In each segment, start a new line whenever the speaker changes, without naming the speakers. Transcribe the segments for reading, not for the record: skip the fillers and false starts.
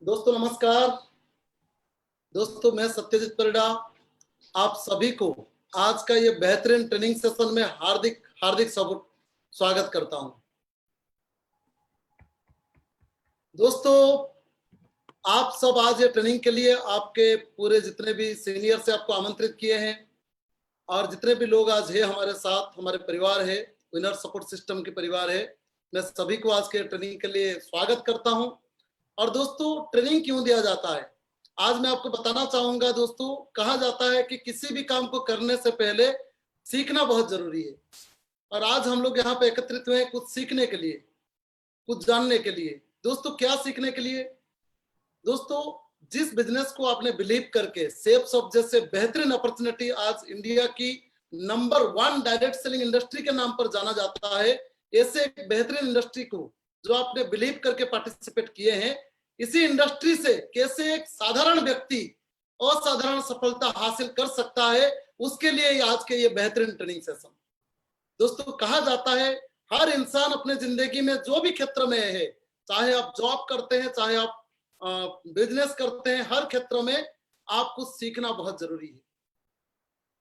दोस्तों नमस्कार। दोस्तों मैं सत्यजीत परिडा आप सभी को आज का ये बेहतरीन ट्रेनिंग सेशन में हार्दिक हार्दिक स्वागत करता हूं। दोस्तों आप सब आज ये ट्रेनिंग के लिए आपके पूरे जितने भी सीनियर से आपको आमंत्रित किए हैं और जितने भी लोग आज है हमारे साथ, हमारे परिवार है, विनर सपोर्ट सिस्टम के परिवार है, मैं सभी को आज के ट्रेनिंग के लिए स्वागत करता हूं। और दोस्तों ट्रेनिंग क्यों दिया जाता है आज मैं आपको बताना चाहूंगा। दोस्तों कहा जाता है कि किसी भी काम को करने से पहले सीखना बहुत जरूरी है और आज हम लोग यहाँ पे एकत्रित हुए हैं कुछ सीखने के लिए, कुछ जानने के लिए। दोस्तों क्या सीखने के लिए? दोस्तों जिस बिजनेस को आपने बिलीव करके सेफ शॉप जैसे बेहतरीन अपॉर्चुनिटी आज इंडिया की नंबर 1 डायरेक्ट सेलिंग इंडस्ट्री के नाम पर जाना जाता है, ऐसे एक बेहतरीन इंडस्ट्री को जो आपने बिलीव करके पार्टिसिपेट किए हैं, इसी इंडस्ट्री से कैसे एक साधारण व्यक्ति असाधारण सफलता हासिल कर सकता है, उसके लिए आज के ये बेहतरीन ट्रेनिंग सेशन। दोस्तों कहा जाता है हर इंसान अपने जिंदगी में जो भी क्षेत्र में है, चाहे आप जॉब करते हैं, चाहे आप बिजनेस करते हैं, हर क्षेत्र में आपको सीखना बहुत जरूरी है।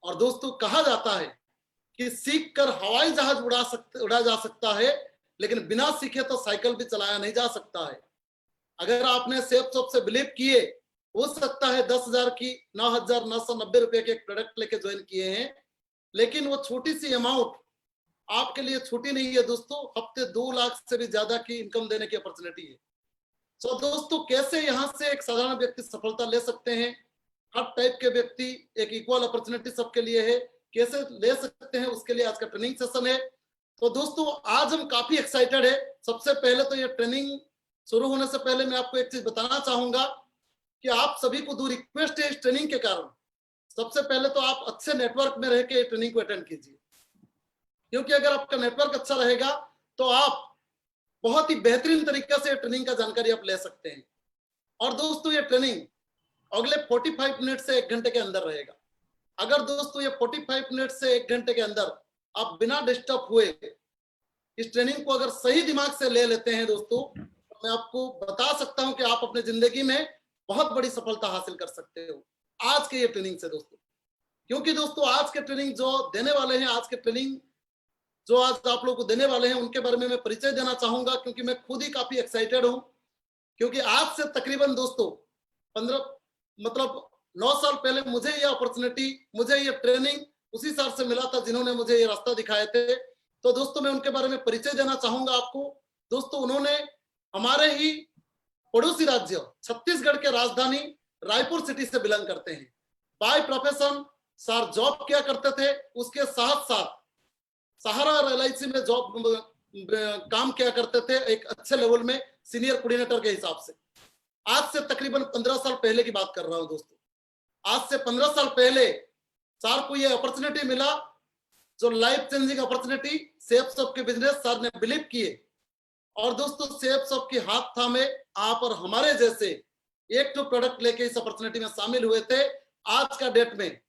और दोस्तों कहा जाता है कि सीख कर हवाई जहाज उड़ा जा सकता है, लेकिन बिना सीखे तो साइकिल भी चलाया नहीं जा सकता है। अगर आपने सेफ शॉप से बिलीव किए, हो सकता है 10,000 की 9,990 रुपए के एक प्रोडक्ट लेके ज्वाइन किए हैं, लेकिन वो छोटी सी अमाउंट आपके लिए छोटी नहीं है दोस्तों। हफ्ते 2 लाख से भी ज्यादा की इनकम देने की अपॉर्चुनिटी है। तो दोस्तों कैसे यहाँ से एक साधारण व्यक्ति सफलता ले सकते हैं, हर टाइप के व्यक्ति एक इक्वल अपॉर्चुनिटी सबके लिए है, कैसे ले सकते हैं, उसके लिए आज का ट्रेनिंग सेशन है। तो दोस्तों आज हम काफी एक्साइटेड है। सबसे पहले तो ये ट्रेनिंग शुरू होने से पहले मैं आपको एक चीज बताना चाहूंगा कि आप सभी को 2 रिक्वेस्ट है इस ट्रेनिंग के कारण। सबसे पहले तो आप अच्छे नेटवर्क में रह के ट्रेनिंग को अटेंड कीजिए, क्योंकि अगर आपका नेटवर्क अच्छा रहेगा तो आप बहुत ही बेहतरीन तरीके से ट्रेनिंग का जानकारी आप ले सकते हैं। और दोस्तों ये ट्रेनिंग अगले 45 मिनट से 1 घंटे के अंदर रहेगा। अगर दोस्तों ये 45 मिनट से 1 घंटे के अंदर आप बिना डिस्टर्ब हुए इस ट्रेनिंग को अगर सही दिमाग से ले लेते हैं दोस्तों, तो मैं आपको बता सकता हूं कि आप अपने जिंदगी में बहुत बड़ी सफलता हासिल कर सकते हो आज के ये ट्रेनिंग से दोस्तों। क्योंकि दोस्तों आज के ट्रेनिंग जो देने वाले हैं, आज के ट्रेनिंग जो आज आप लोग को देने वाले हैं, उनके बारे में मैं परिचय देना चाहूंगा, क्योंकि मैं खुद ही काफी एक्साइटेड हूं। क्योंकि आज से तकरीबन दोस्तों 9 साल पहले मुझे ये अपॉर्चुनिटी, मुझे ये ट्रेनिंग उसी सर से मिला था जिन्होंने मुझे ये रास्ता दिखाए थे। तो दोस्तों मैं उनके बारे में परिचय देना चाहूंगा आपको। दोस्तों उन्होंने हमारे ही पड़ोसी राज्य छत्तीसगढ़ के राजधानी रायपुर सिटी से बिलोंग करते हैं। बाय प्रोफेशन सर जॉब क्या करते थे, उसके साथ साथ सहारा और LIC में जॉब काम क्या करते थे एक अच्छे लेवल में सीनियर कोऑर्डिनेटर के हिसाब से। आज से तकरीबन 15 साल पहले की बात कर रहा हूं दोस्तों। आज से 15 साल पहले सर को ये अपॉर्चुनिटी मिला, जो life changing opportunity safe shop के बिजनेस सर ने बिलीव किए। और दोस्तों सेफ शॉप की हाथ थामे आप और हमारे जैसे एक तो प्रोडक्ट लेके इस अपॉर्चुनिटी में शामिल हुए थे। आज का डेट में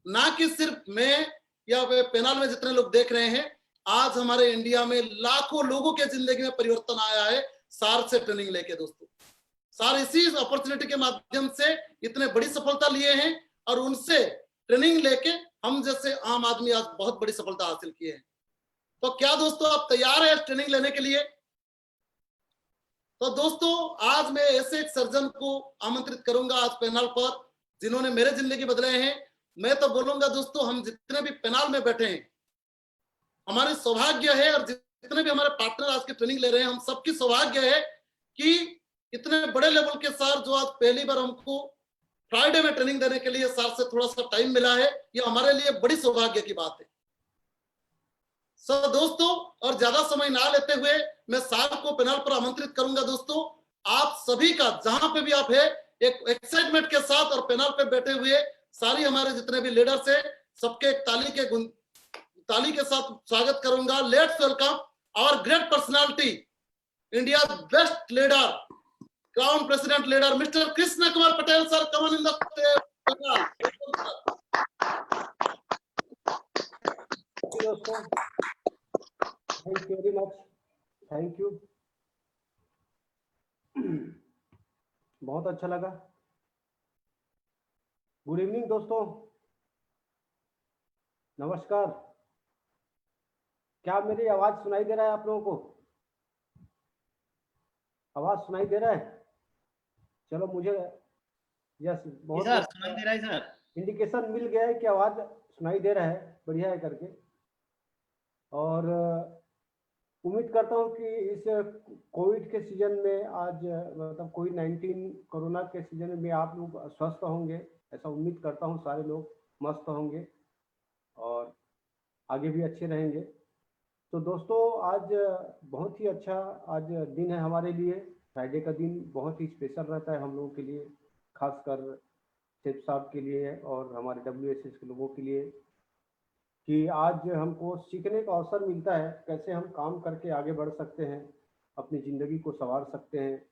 ना कि सिर्फ मैं या पैनल में जितने लोग देख रहे हैं, आज हमारे इंडिया में लाखों लोगों के जिंदगी में परिवर्तन आया है सार से ट्रेनिंग लेके दोस्तों। सार इसी अपॉर्चुनिटी के माध्यम से इतने बड़ी सफलता लिए हैं और उनसे ट्रेनिंग लेके हम जैसे आम आदमी आज बहुत बड़ी सफलता हासिल किए हैं। तो क्या दोस्तों आप तैयार हैं ट्रेनिंग लेने के लिए? तो दोस्तों आज मैं ऐसे एक सर्जन को आमंत्रित करूंगा आज पैनल पर, जिन्होंने मेरे जिंदगी बदले हैं। मैं तो बोलूंगा दोस्तों हम जितने भी पैनल में बैठे हैं, हमारी सौभाग्य है, और जितने भी हमारे पार्टनर आज की ट्रेनिंग ले रहे हैं, हम सबकी सौभाग्य है कि इतने बड़े लेवल के सर जो आज पहली बार हमको फ्राइडे में ट्रेनिंग देने के लिए सर से थोड़ा सा टाइम मिला है, ये हमारे लिए बड़ी सौभाग्य की बात है। सो दोस्तों और ज्यादा समय ना लेते हुए मैं सर को पैनल पर आमंत्रित करूंगा। दोस्तों आप सभी का जहां पे भी आप है एक एक्साइटमेंट के साथ और पैनल पे बैठे हुए सारी हमारे जितने भी लीडर्स है, सबके एक ताली के साथ स्वागत करूंगा। Let's welcome our great personality, India best leader, crown president leader Mr Krishna Kumar Patel sir. Come on in the
Thank you very much. Thank you. बहुत अच्छा लगा। गुड इवनिंग दोस्तों, नमस्कार। क्या मेरी आवाज़ सुनाई दे रहा है आप लोगों को? आवाज़ सुनाई दे रहा है? चलो मुझे यस
जी
बहुत
सर, सुनाई दे रहा है सर।
इंडिकेशन मिल गया है कि आवाज़ सुनाई दे रहा है, बढ़िया है करके। और उम्मीद करता हूँ कि इस कोविड के सीजन में आज मतलब कोविड-19 कोरोना के सीजन में आप लोग स्वस्थ होंगे, ऐसा उम्मीद करता हूँ। सारे लोग मस्त होंगे और आगे भी अच्छे रहेंगे। तो दोस्तों आज बहुत ही अच्छा आज दिन है हमारे लिए। फ्राइडे का दिन बहुत ही स्पेशल रहता है हम लोगों के लिए, खासकर शेख साहब के लिए और हमारे WSS के लोगों के लिए, कि आज हमको सीखने का अवसर मिलता है कैसे हम काम करके आगे बढ़ सकते हैं, अपनी ज़िंदगी को संवार सकते हैं,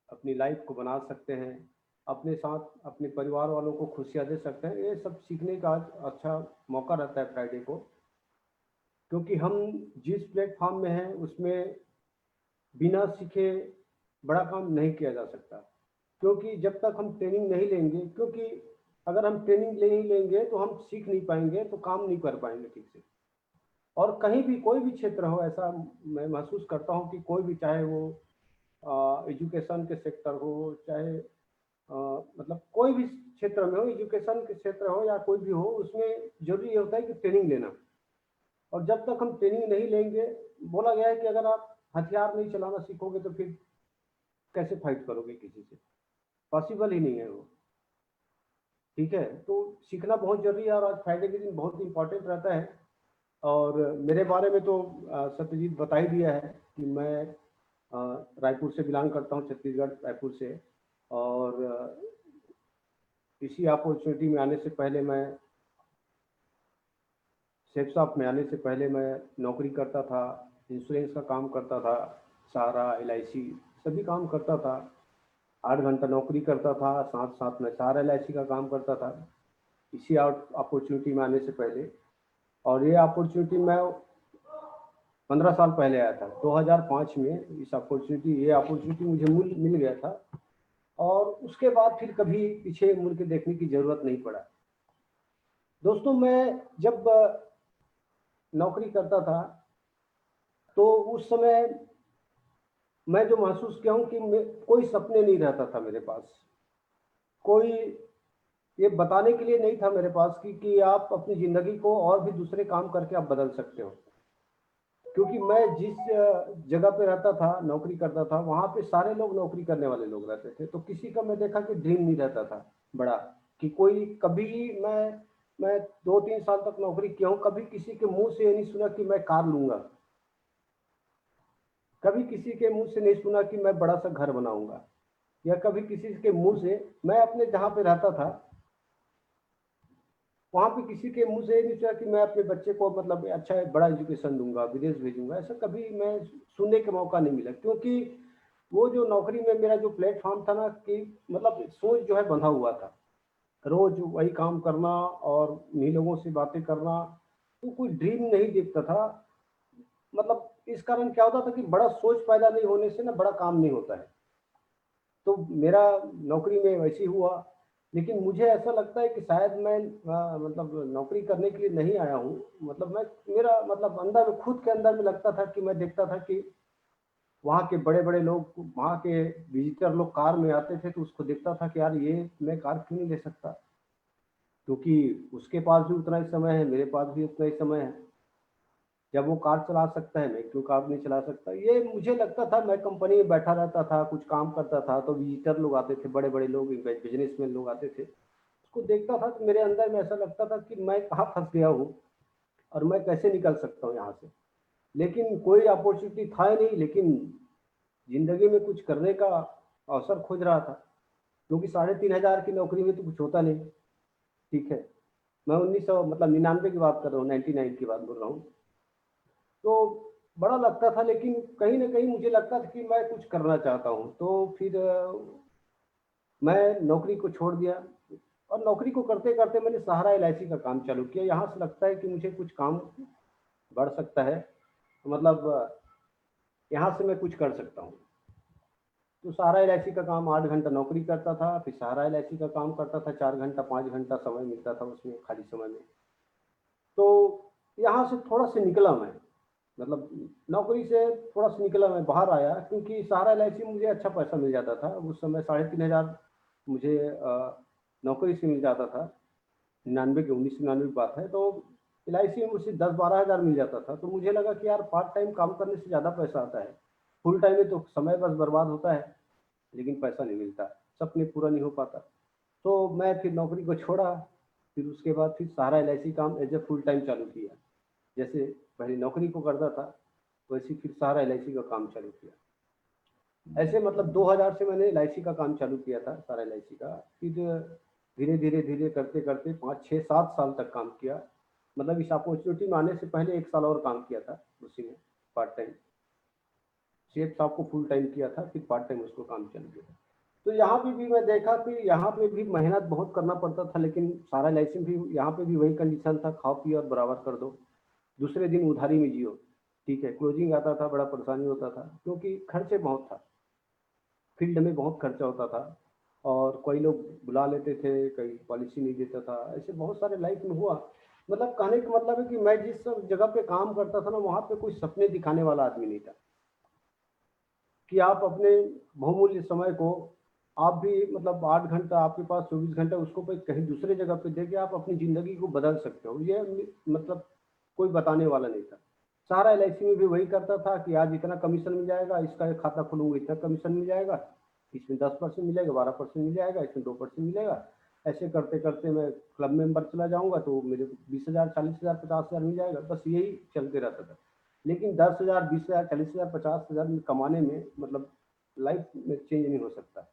अपनी लाइफ को बना सकते हैं, अपने साथ अपने परिवार वालों को खुशियाँ दे सकते हैं। ये सब सीखने का आज अच्छा मौका रहता है फ्राइडे को, क्योंकि हम जिस प्लेटफॉर्म में हैं उसमें बिना सीखे बड़ा काम नहीं किया जा सकता। क्योंकि जब तक हम ट्रेनिंग नहीं लेंगे, क्योंकि अगर हम ट्रेनिंग नहीं लेंगे तो हम सीख नहीं पाएंगे, तो काम नहीं कर पाएंगे ठीक से। और कहीं भी कोई भी क्षेत्र हो, ऐसा मैं महसूस करता हूँ कि कोई भी, चाहे वो एजुकेशन के सेक्टर हो, चाहे मतलब कोई भी क्षेत्र में हो, एजुकेशन के क्षेत्र हो या कोई भी हो, उसमें जरूरी ये होता है कि ट्रेनिंग लेना। और जब तक हम ट्रेनिंग नहीं लेंगे, बोला गया है कि अगर आप हथियार नहीं चलाना सीखोगे तो फिर कैसे फाइट करोगे किसी से? पॉसिबल ही नहीं है वो। ठीक है, तो सीखना बहुत जरूरी है और आज फ्राइडे के दिन बहुत इंपॉर्टेंट रहता है। और मेरे बारे में तो सत्यजीत बता ही दिया है कि मैं रायपुर से बिलोंग करता हूँ, छत्तीसगढ़ रायपुर से। और इसी अपॉर्चुनिटी में आने से पहले, मैं शेफ शॉप में आने से पहले मैं नौकरी करता था, इंश्योरेंस का काम करता था, सहारा, LIC सभी काम करता था। 8 घंटा नौकरी करता था, साथ साथ में सहारा LIC का काम करता था इसी अपॉर्चुनिटी में आने से पहले। और ये अपॉर्चुनिटी मैं 15 साल पहले आया था, 2005 में ये अपॉर्चुनिटी मुझे मिल गया था। और उसके बाद फिर कभी पीछे मुड़ के देखने की ज़रूरत नहीं पड़ा। दोस्तों मैं जब नौकरी करता था तो उस समय मैं जो महसूस किया हूँ कि कोई सपने नहीं रहता था मेरे पास, कोई ये बताने के लिए नहीं था मेरे पास कि आप अपनी ज़िंदगी को और भी दूसरे काम करके आप बदल सकते हो। क्योंकि मैं जिस जगह पे रहता था, नौकरी करता था, वहाँ पे सारे लोग नौकरी करने वाले लोग रहते थे। तो किसी का मैं देखा कि ड्रीम नहीं रहता था बड़ा, कि कोई कभी मैं 2-3 साल तक नौकरी किया हूँ, कभी किसी के मुंह से ये नहीं सुना कि मैं कार लूंगा, कभी किसी के मुंह से नहीं सुना कि मैं बड़ा सा घर बनाऊंगा, या कभी किसी के मुंह से, मैं अपने जहाँ पे रहता था वहाँ पे किसी के मुंह से नहीं सुना कि मैं अपने बच्चे को मतलब अच्छा बड़ा एजुकेशन दूंगा, विदेश भेजूंगा। ऐसा कभी मैं सुनने का मौका नहीं मिला, क्योंकि वो जो नौकरी में मेरा जो प्लेटफॉर्म था ना, कि मतलब सोच जो है बंधा हुआ था, रोज वही काम करना और उन्हीं लोगों से बातें करना, तो कोई ड्रीम नहीं दिखता था। मतलब इस कारण क्या होता था कि बड़ा सोच पैदा नहीं होने से ना बड़ा काम नहीं होता है। तो मेरा नौकरी में वैसे ही हुआ। लेकिन मुझे ऐसा लगता है कि शायद मैं मतलब नौकरी करने के लिए नहीं आया हूँ। मतलब मैं, मेरा मतलब अंदर में, खुद के अंदर में लगता था कि मैं देखता था कि वहाँ के बड़े बड़े लोग, वहाँ के विजिटर लोग कार में आते थे, तो उसको देखता था कि यार ये मैं कार क्यों नहीं ले सकता, क्योंकि उसके पास भी उतना ही समय है, मेरे पास भी उतना ही समय है। जब वो कार चला सकता है, मैं क्यों कार नहीं चला सकता? ये मुझे लगता था। मैं कंपनी में बैठा रहता था, कुछ काम करता था, तो विजिटर लोग आते थे, बड़े बड़े लोग, बिजनेसमैन लोग आते थे, उसको देखता था तो मेरे अंदर में ऐसा लगता था कि मैं कहाँ फंस गया हूँ और मैं कैसे निकल सकता हूँ यहाँ से। लेकिन कोई अपॉर्चुनिटी था ही नहीं, लेकिन जिंदगी में कुछ करने का अवसर खोज रहा था, क्योंकि 3,500 की नौकरी में तो कुछ होता नहीं। ठीक है, मैं 1900 मतलब 99 की बात कर रहा हूँ, 99 की बात बोल रहा हूँ। तो बड़ा लगता था, लेकिन कहीं ना कहीं मुझे लगता था कि मैं कुछ करना चाहता हूँ। तो फिर मैं नौकरी को छोड़ दिया, और नौकरी को करते करते मैंने सहारा LIC का काम चालू किया। यहाँ से लगता है कि मुझे कुछ काम बढ़ सकता है, मतलब यहाँ से मैं कुछ कर सकता हूँ। तो सहारा LIC का काम 8 घंटा नौकरी करता था, फिर सहारा LIC का काम करता था 4 घंटा 5 घंटा समय मिलता था उसमें खाली समय में। तो यहाँ से थोड़ा सा निकला मैं, मतलब नौकरी से थोड़ा सा निकला मैं, बाहर आया, क्योंकि सहारा LIC मुझे अच्छा पैसा मिल जाता था उस समय। 3,500 मुझे नौकरी से मिल जाता था, 1999 की बात है। तो LIC में मुझे 10-12 हज़ार मिल जाता था। तो मुझे लगा कि यार पार्ट टाइम काम करने से ज़्यादा पैसा आता है, फुल टाइम में तो समय बस बर्बाद होता है लेकिन पैसा नहीं मिलता, सपने पूरा नहीं हो पाता। तो मैं फिर नौकरी को छोड़ा, फिर उसके बाद फिर सहारा LIC काम एज ए फुल टाइम चालू किया। जैसे पहले नौकरी को करता था वैसे फिर सहारा LIC का काम चालू किया। ऐसे मतलब 2000 से मैंने LIC का काम चालू किया था, सहारा LIC का। फिर धीरे धीरे धीरे करते करते 5-6-7 साल तक काम किया। मतलब इस अपॉर्चुनिटी में आने से पहले 1 साल और काम किया था उसी में पार्ट टाइम। शेख साहब को फुल टाइम किया था, फिर पार्ट टाइम उसको काम चल गया। तो यहाँ पे भी मैं देखा कि यहाँ पे भी मेहनत बहुत करना पड़ता था, लेकिन सारा लाइसेंस भी यहाँ पे भी वही कंडीशन था, खाओ पियो और बराबर कर दो, दूसरे दिन उधारी में जियो। ठीक है, क्लोजिंग आता था, बड़ा परेशानी होता था क्योंकि खर्चे बहुत था, फील्ड में बहुत खर्चा होता था, और कोई लोग बुला लेते थे, कई पॉलिसी नहीं देता था, ऐसे बहुत सारे लाइफ में हुआ। मतलब कहने का मतलब है कि मैं जिस जगह पे काम करता था ना, वहाँ पे कोई सपने दिखाने वाला आदमी नहीं था कि आप अपने बहुमूल्य समय को आप भी मतलब 8 घंटा आपके पास 24 घंटा उसको पे कहीं दूसरे जगह पे देके आप अपनी ज़िंदगी को बदल सकते हो, ये मतलब कोई बताने वाला नहीं था। सारा LIC में भी वही करता था कि आज इतना कमीशन मिल जाएगा, इसका एक खाता खोलूंगा इतना कमीशन मिल जाएगा, इसमें 10% मिलेगा, 12% मिल जाएगा, इसमें 2% मिलेगा। ऐसे करते करते मैं क्लब मेंबर चला जाऊंगा तो मेरे 20,000 40,000 50,000 मिल जाएगा, बस यही चलते रहता था। लेकिन 10,000 20,000 40,000 50,000 कमाने में मतलब लाइफ में चेंज नहीं हो सकता,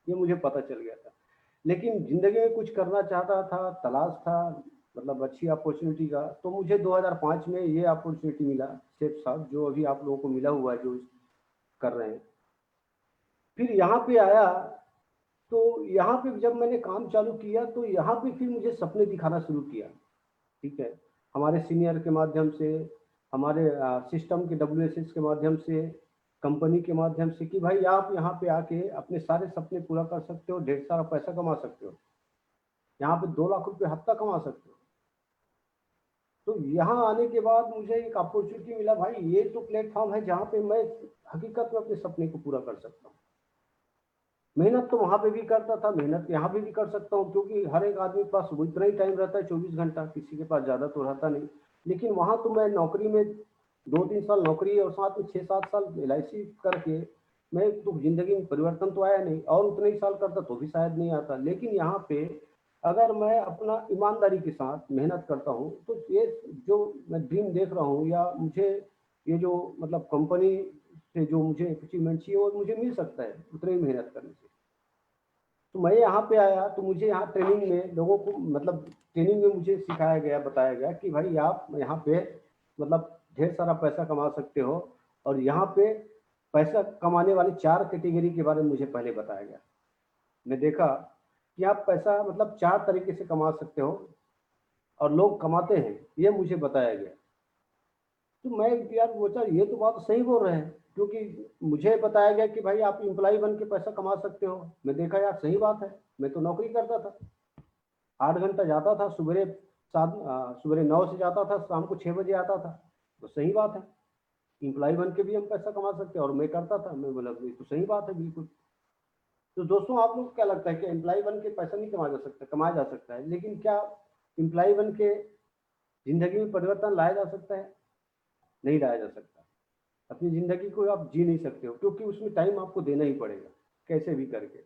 ये मुझे पता चल गया था। लेकिन ज़िंदगी में कुछ करना चाहता था, तलाश था मतलब अच्छी अपॉर्चुनिटी का। तो मुझे 2005 में ये अपॉर्चुनिटी मिला, शेख साहब जो अभी आप लोगों को मिला हुआ है, जो कर रहे हैं। फिर यहाँ पे आया, तो यहाँ पे जब मैंने काम चालू किया तो यहाँ पे फिर मुझे सपने दिखाना शुरू किया। ठीक है, हमारे सीनियर के माध्यम से, हमारे सिस्टम के WSS के माध्यम से, कंपनी के माध्यम से, कि भाई आप यहाँ पे आके अपने सारे सपने पूरा कर सकते हो, ढेर सारा पैसा कमा सकते हो, यहाँ पे 2 लाख रुपए हफ्ता कमा सकते हो। तो यहाँ आने के बाद मुझे एक अपॉर्चुनिटी मिला, भाई ये तो प्लेटफॉर्म है जहाँ पे मैं हकीकत में अपने सपने को पूरा कर सकता हूँ। मेहनत तो वहाँ पे भी करता था, मेहनत यहाँ पे भी कर सकता हूँ, क्योंकि हर एक आदमी के पास उतना ही टाइम रहता है 24 घंटा, किसी के पास ज़्यादा तो रहता नहीं। लेकिन वहाँ तो मैं नौकरी में 2-3 साल नौकरी और साथ में 6-7 साल LIC करके मैं तो ज़िंदगी में परिवर्तन तो आया नहीं, और उतने ही साल करता तो भी शायद नहीं आता। लेकिन यहाँ पे अगर मैं अपना ईमानदारी के साथ मेहनत करता हूँ तो ये जो मैं ड्रीम देख रहा हूँ, या मुझे ये जो मतलब कंपनी से जो मुझे अचीवमेंट चाहिए वो मुझे मिल सकता है उतनी मेहनत करने से। तो मैं यहाँ पे आया तो मुझे यहाँ ट्रेनिंग में लोगों को मतलब ट्रेनिंग में मुझे सिखाया गया, बताया गया कि भाई आप यहाँ पे मतलब ढेर सारा पैसा कमा सकते हो। और यहाँ पे पैसा कमाने वाली 4 कैटेगरी के बारे में मुझे पहले बताया गया। मैं देखा कि आप पैसा मतलब 4 तरीके से कमा सकते हो और लोग कमाते हैं, ये मुझे बताया गया। तो मैं यार सोचा ये तो बात सही बोल रहे हैं, क्योंकि मुझे बताया गया कि भाई आप एम्प्लॉय बन के पैसा कमा सकते हो। मैं देखा यार सही बात है, मैं तो नौकरी करता था, 8 घंटा जाता था, सुबह 9 से जाता था, शाम को 6 बजे आता था। तो सही बात है, एम्प्लॉय बन के भी हम पैसा कमा सकते हैं, और मैं करता था। मैं बोला ये तो सही बात है बिल्कुल। तो दोस्तों आप लोग को क्या लगता है कि एम्प्लॉय बन के पैसा नहीं कमाया जा सकता? कमाया जा सकता है, लेकिन क्या एम्प्लॉय बन के जिंदगी में परिवर्तन लाया जा सकता है? नहीं लाया जा सकता। अपनी ज़िंदगी को आप जी नहीं सकते हो, क्योंकि उसमें टाइम आपको देना ही पड़ेगा कैसे भी करके।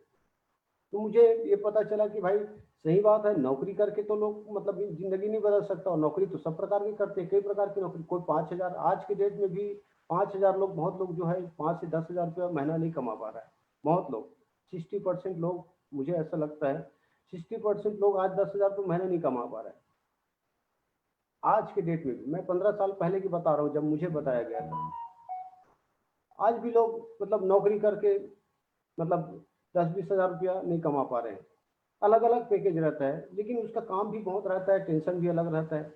तो मुझे ये पता चला कि भाई सही बात है, नौकरी करके तो लोग मतलब ज़िंदगी नहीं बदल सकता, और नौकरी तो सब प्रकार की करते हैं, कई प्रकार की नौकरी। कोई 5,000 आज के डेट में भी 5,000 लोग, बहुत लोग जो है 5 से 10,000 रुपया महीना नहीं कमा पा रहा है। बहुत लोग 60% लोग, मुझे ऐसा लगता है 60% लोग आज 10,000 रुपये महीना नहीं कमा पा रहे हैं आज के डेट में भी। मैं 15 साल पहले की बता रहा हूँ जब मुझे बताया गया था। आज भी लोग मतलब नौकरी करके मतलब 10-20 हज़ार रुपया नहीं कमा पा रहे हैं। अलग अलग पैकेज रहता है, लेकिन उसका काम भी बहुत रहता है, टेंशन भी अलग रहता है।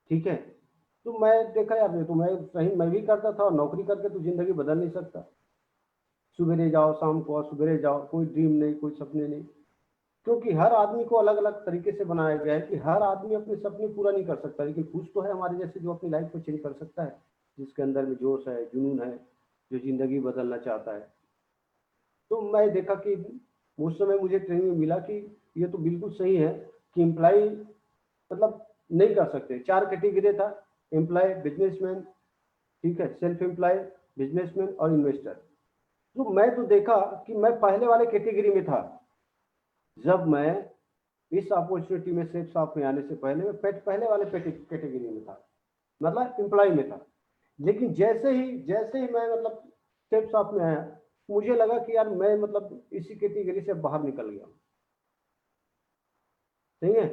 ठीक है, तो मैं देखा यार, ये तो मैं सही मैं भी करता था, और नौकरी करके तो ज़िंदगी बदल नहीं सकता। सवेरे जाओ शाम को, सवेरे जाओ, कोई ड्रीम नहीं, कोई सपने नहीं। क्योंकि हर आदमी को अलग अलग तरीके से बनाया गया है कि हर आदमी अपने सपने पूरा नहीं कर सकता, लेकिन कुछ तो है हमारे जैसे जो अपनी लाइफ को चेंज कर सकता है, जिसके अंदर में जोश है, जुनून है, जो जिंदगी बदलना चाहता है। तो मैं देखा कि उस समय मुझे ट्रेनिंग में मिला कि ये तो बिल्कुल सही है कि एम्प्लॉय मतलब नहीं कर सकते। 4 कैटेगरी था, एम्प्लॉय, बिजनेसमैन, ठीक है, सेल्फ एम्प्लॉय, बिजनेसमैन और इन्वेस्टर। तो मैं तो देखा कि मैं पहले वाले कैटेगरी में था। जब मैं इस अपॉर्चुनिटी में सेफ शॉप में आने से पहले मैं पहले वाले कैटेगरी में था, मतलब एम्प्लॉय में था। लेकिन जैसे ही मैं मतलब सेफ शॉप में आया, मुझे लगा कि यार मैं मतलब इसी कैटेगरी से बाहर निकल गया। सही है,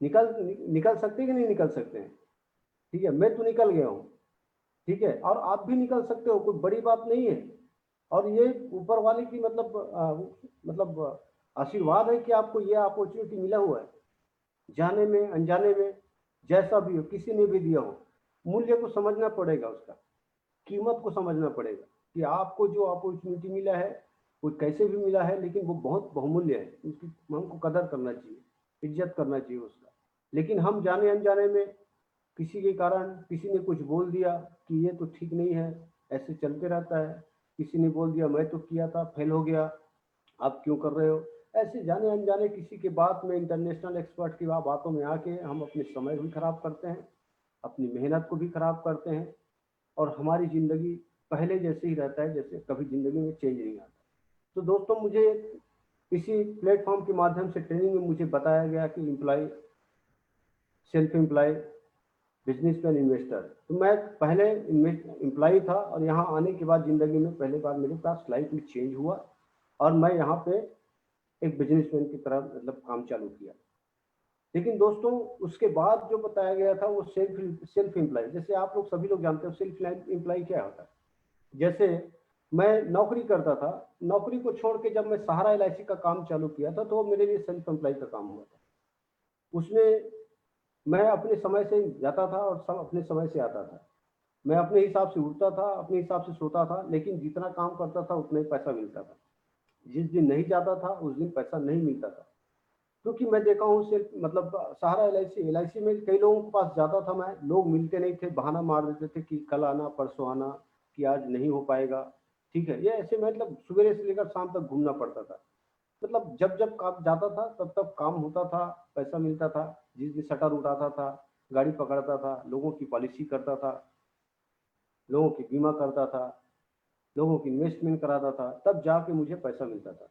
निकल सकते हैं कि नहीं निकल सकते हैं? ठीक है, मैं तो निकल गया हूँ, ठीक है, और आप भी निकल सकते हो, कोई बड़ी बात नहीं है। और ये ऊपर वाले की मतलब आशीर्वाद है कि आपको ये अपॉर्चुनिटी मिला हुआ है। जाने में अनजाने में जैसा भी हो, किसी ने भी दिया हो, मूल्य को समझना पड़ेगा, उसका कीमत को समझना पड़ेगा कि आपको जो अपॉर्चुनिटी मिला है वो कैसे भी मिला है, लेकिन वो बहुत बहुमूल्य है, उसकी हमको कदर करना चाहिए, इज्जत करना चाहिए उसका। लेकिन हम जाने अनजाने में किसी के कारण किसी ने कुछ बोल दिया कि ये तो ठीक नहीं है, ऐसे चलते रहता है। किसी ने बोल दिया मैं तो किया था, फेल हो गया, आप क्यों कर रहे हो? ऐसे जाने अनजाने किसी के बात में, इंटरनेशनल एक्सपर्ट की बातों में आके हम अपने समय भी खराब करते हैं, अपनी मेहनत को भी खराब करते हैं, और हमारी ज़िंदगी पहले जैसे ही रहता है, जैसे कभी ज़िंदगी में चेंज नहीं आता। तो दोस्तों, मुझे इसी प्लेटफॉर्म के माध्यम से ट्रेनिंग में मुझे बताया गया कि employ, self employ, businessman, investor. तो मैं पहले एम्प्लॉय था, और यहाँ आने के बाद ज़िंदगी में पहली बार मेरे पास लाइफ में चेंज हुआ, और मैं यहाँ पे एक बिजनेसमैन की तरह मतलब काम चालू किया। लेकिन दोस्तों, उसके बाद जो बताया गया था वो सेल्फ एम्प्लॉय। जैसे आप लोग सभी लोग जानते हो सेल्फ एम्प्लॉय क्या होता है। जैसे मैं नौकरी करता था, नौकरी को छोड़ के जब मैं सहारा एलआईसी का काम चालू किया था, तो वो मेरे लिए सेल्फ एम्प्लॉय का काम हुआ था। उसमें मैं अपने समय से जाता था और सब अपने समय से आता था। मैं अपने हिसाब से उठता था, अपने हिसाब से सोता था, लेकिन जितना काम करता था उतना ही पैसा मिलता था। जिस दिन नहीं जाता था उस दिन पैसा नहीं मिलता था। क्योंकि मैं देखा हूँ सिर्फ मतलब सहारा एलआईसी में कई लोगों के पास जाता था मैं, लोग मिलते नहीं थे, बहाना मार देते थे कि कल आना, परसों आना, कि आज नहीं हो पाएगा। ठीक है, ये ऐसे मतलब सुबह से लेकर शाम तक घूमना पड़ता था। मतलब जब जब काम जाता था तब तब काम होता था, पैसा मिलता था। जिस दिन शटर उठाता था, गाड़ी पकड़ता था, लोगों की पॉलिसी करता था, लोगों की बीमा करता था, लोगों की इन्वेस्टमेंट कराता था, तब जाके मुझे पैसा मिलता था।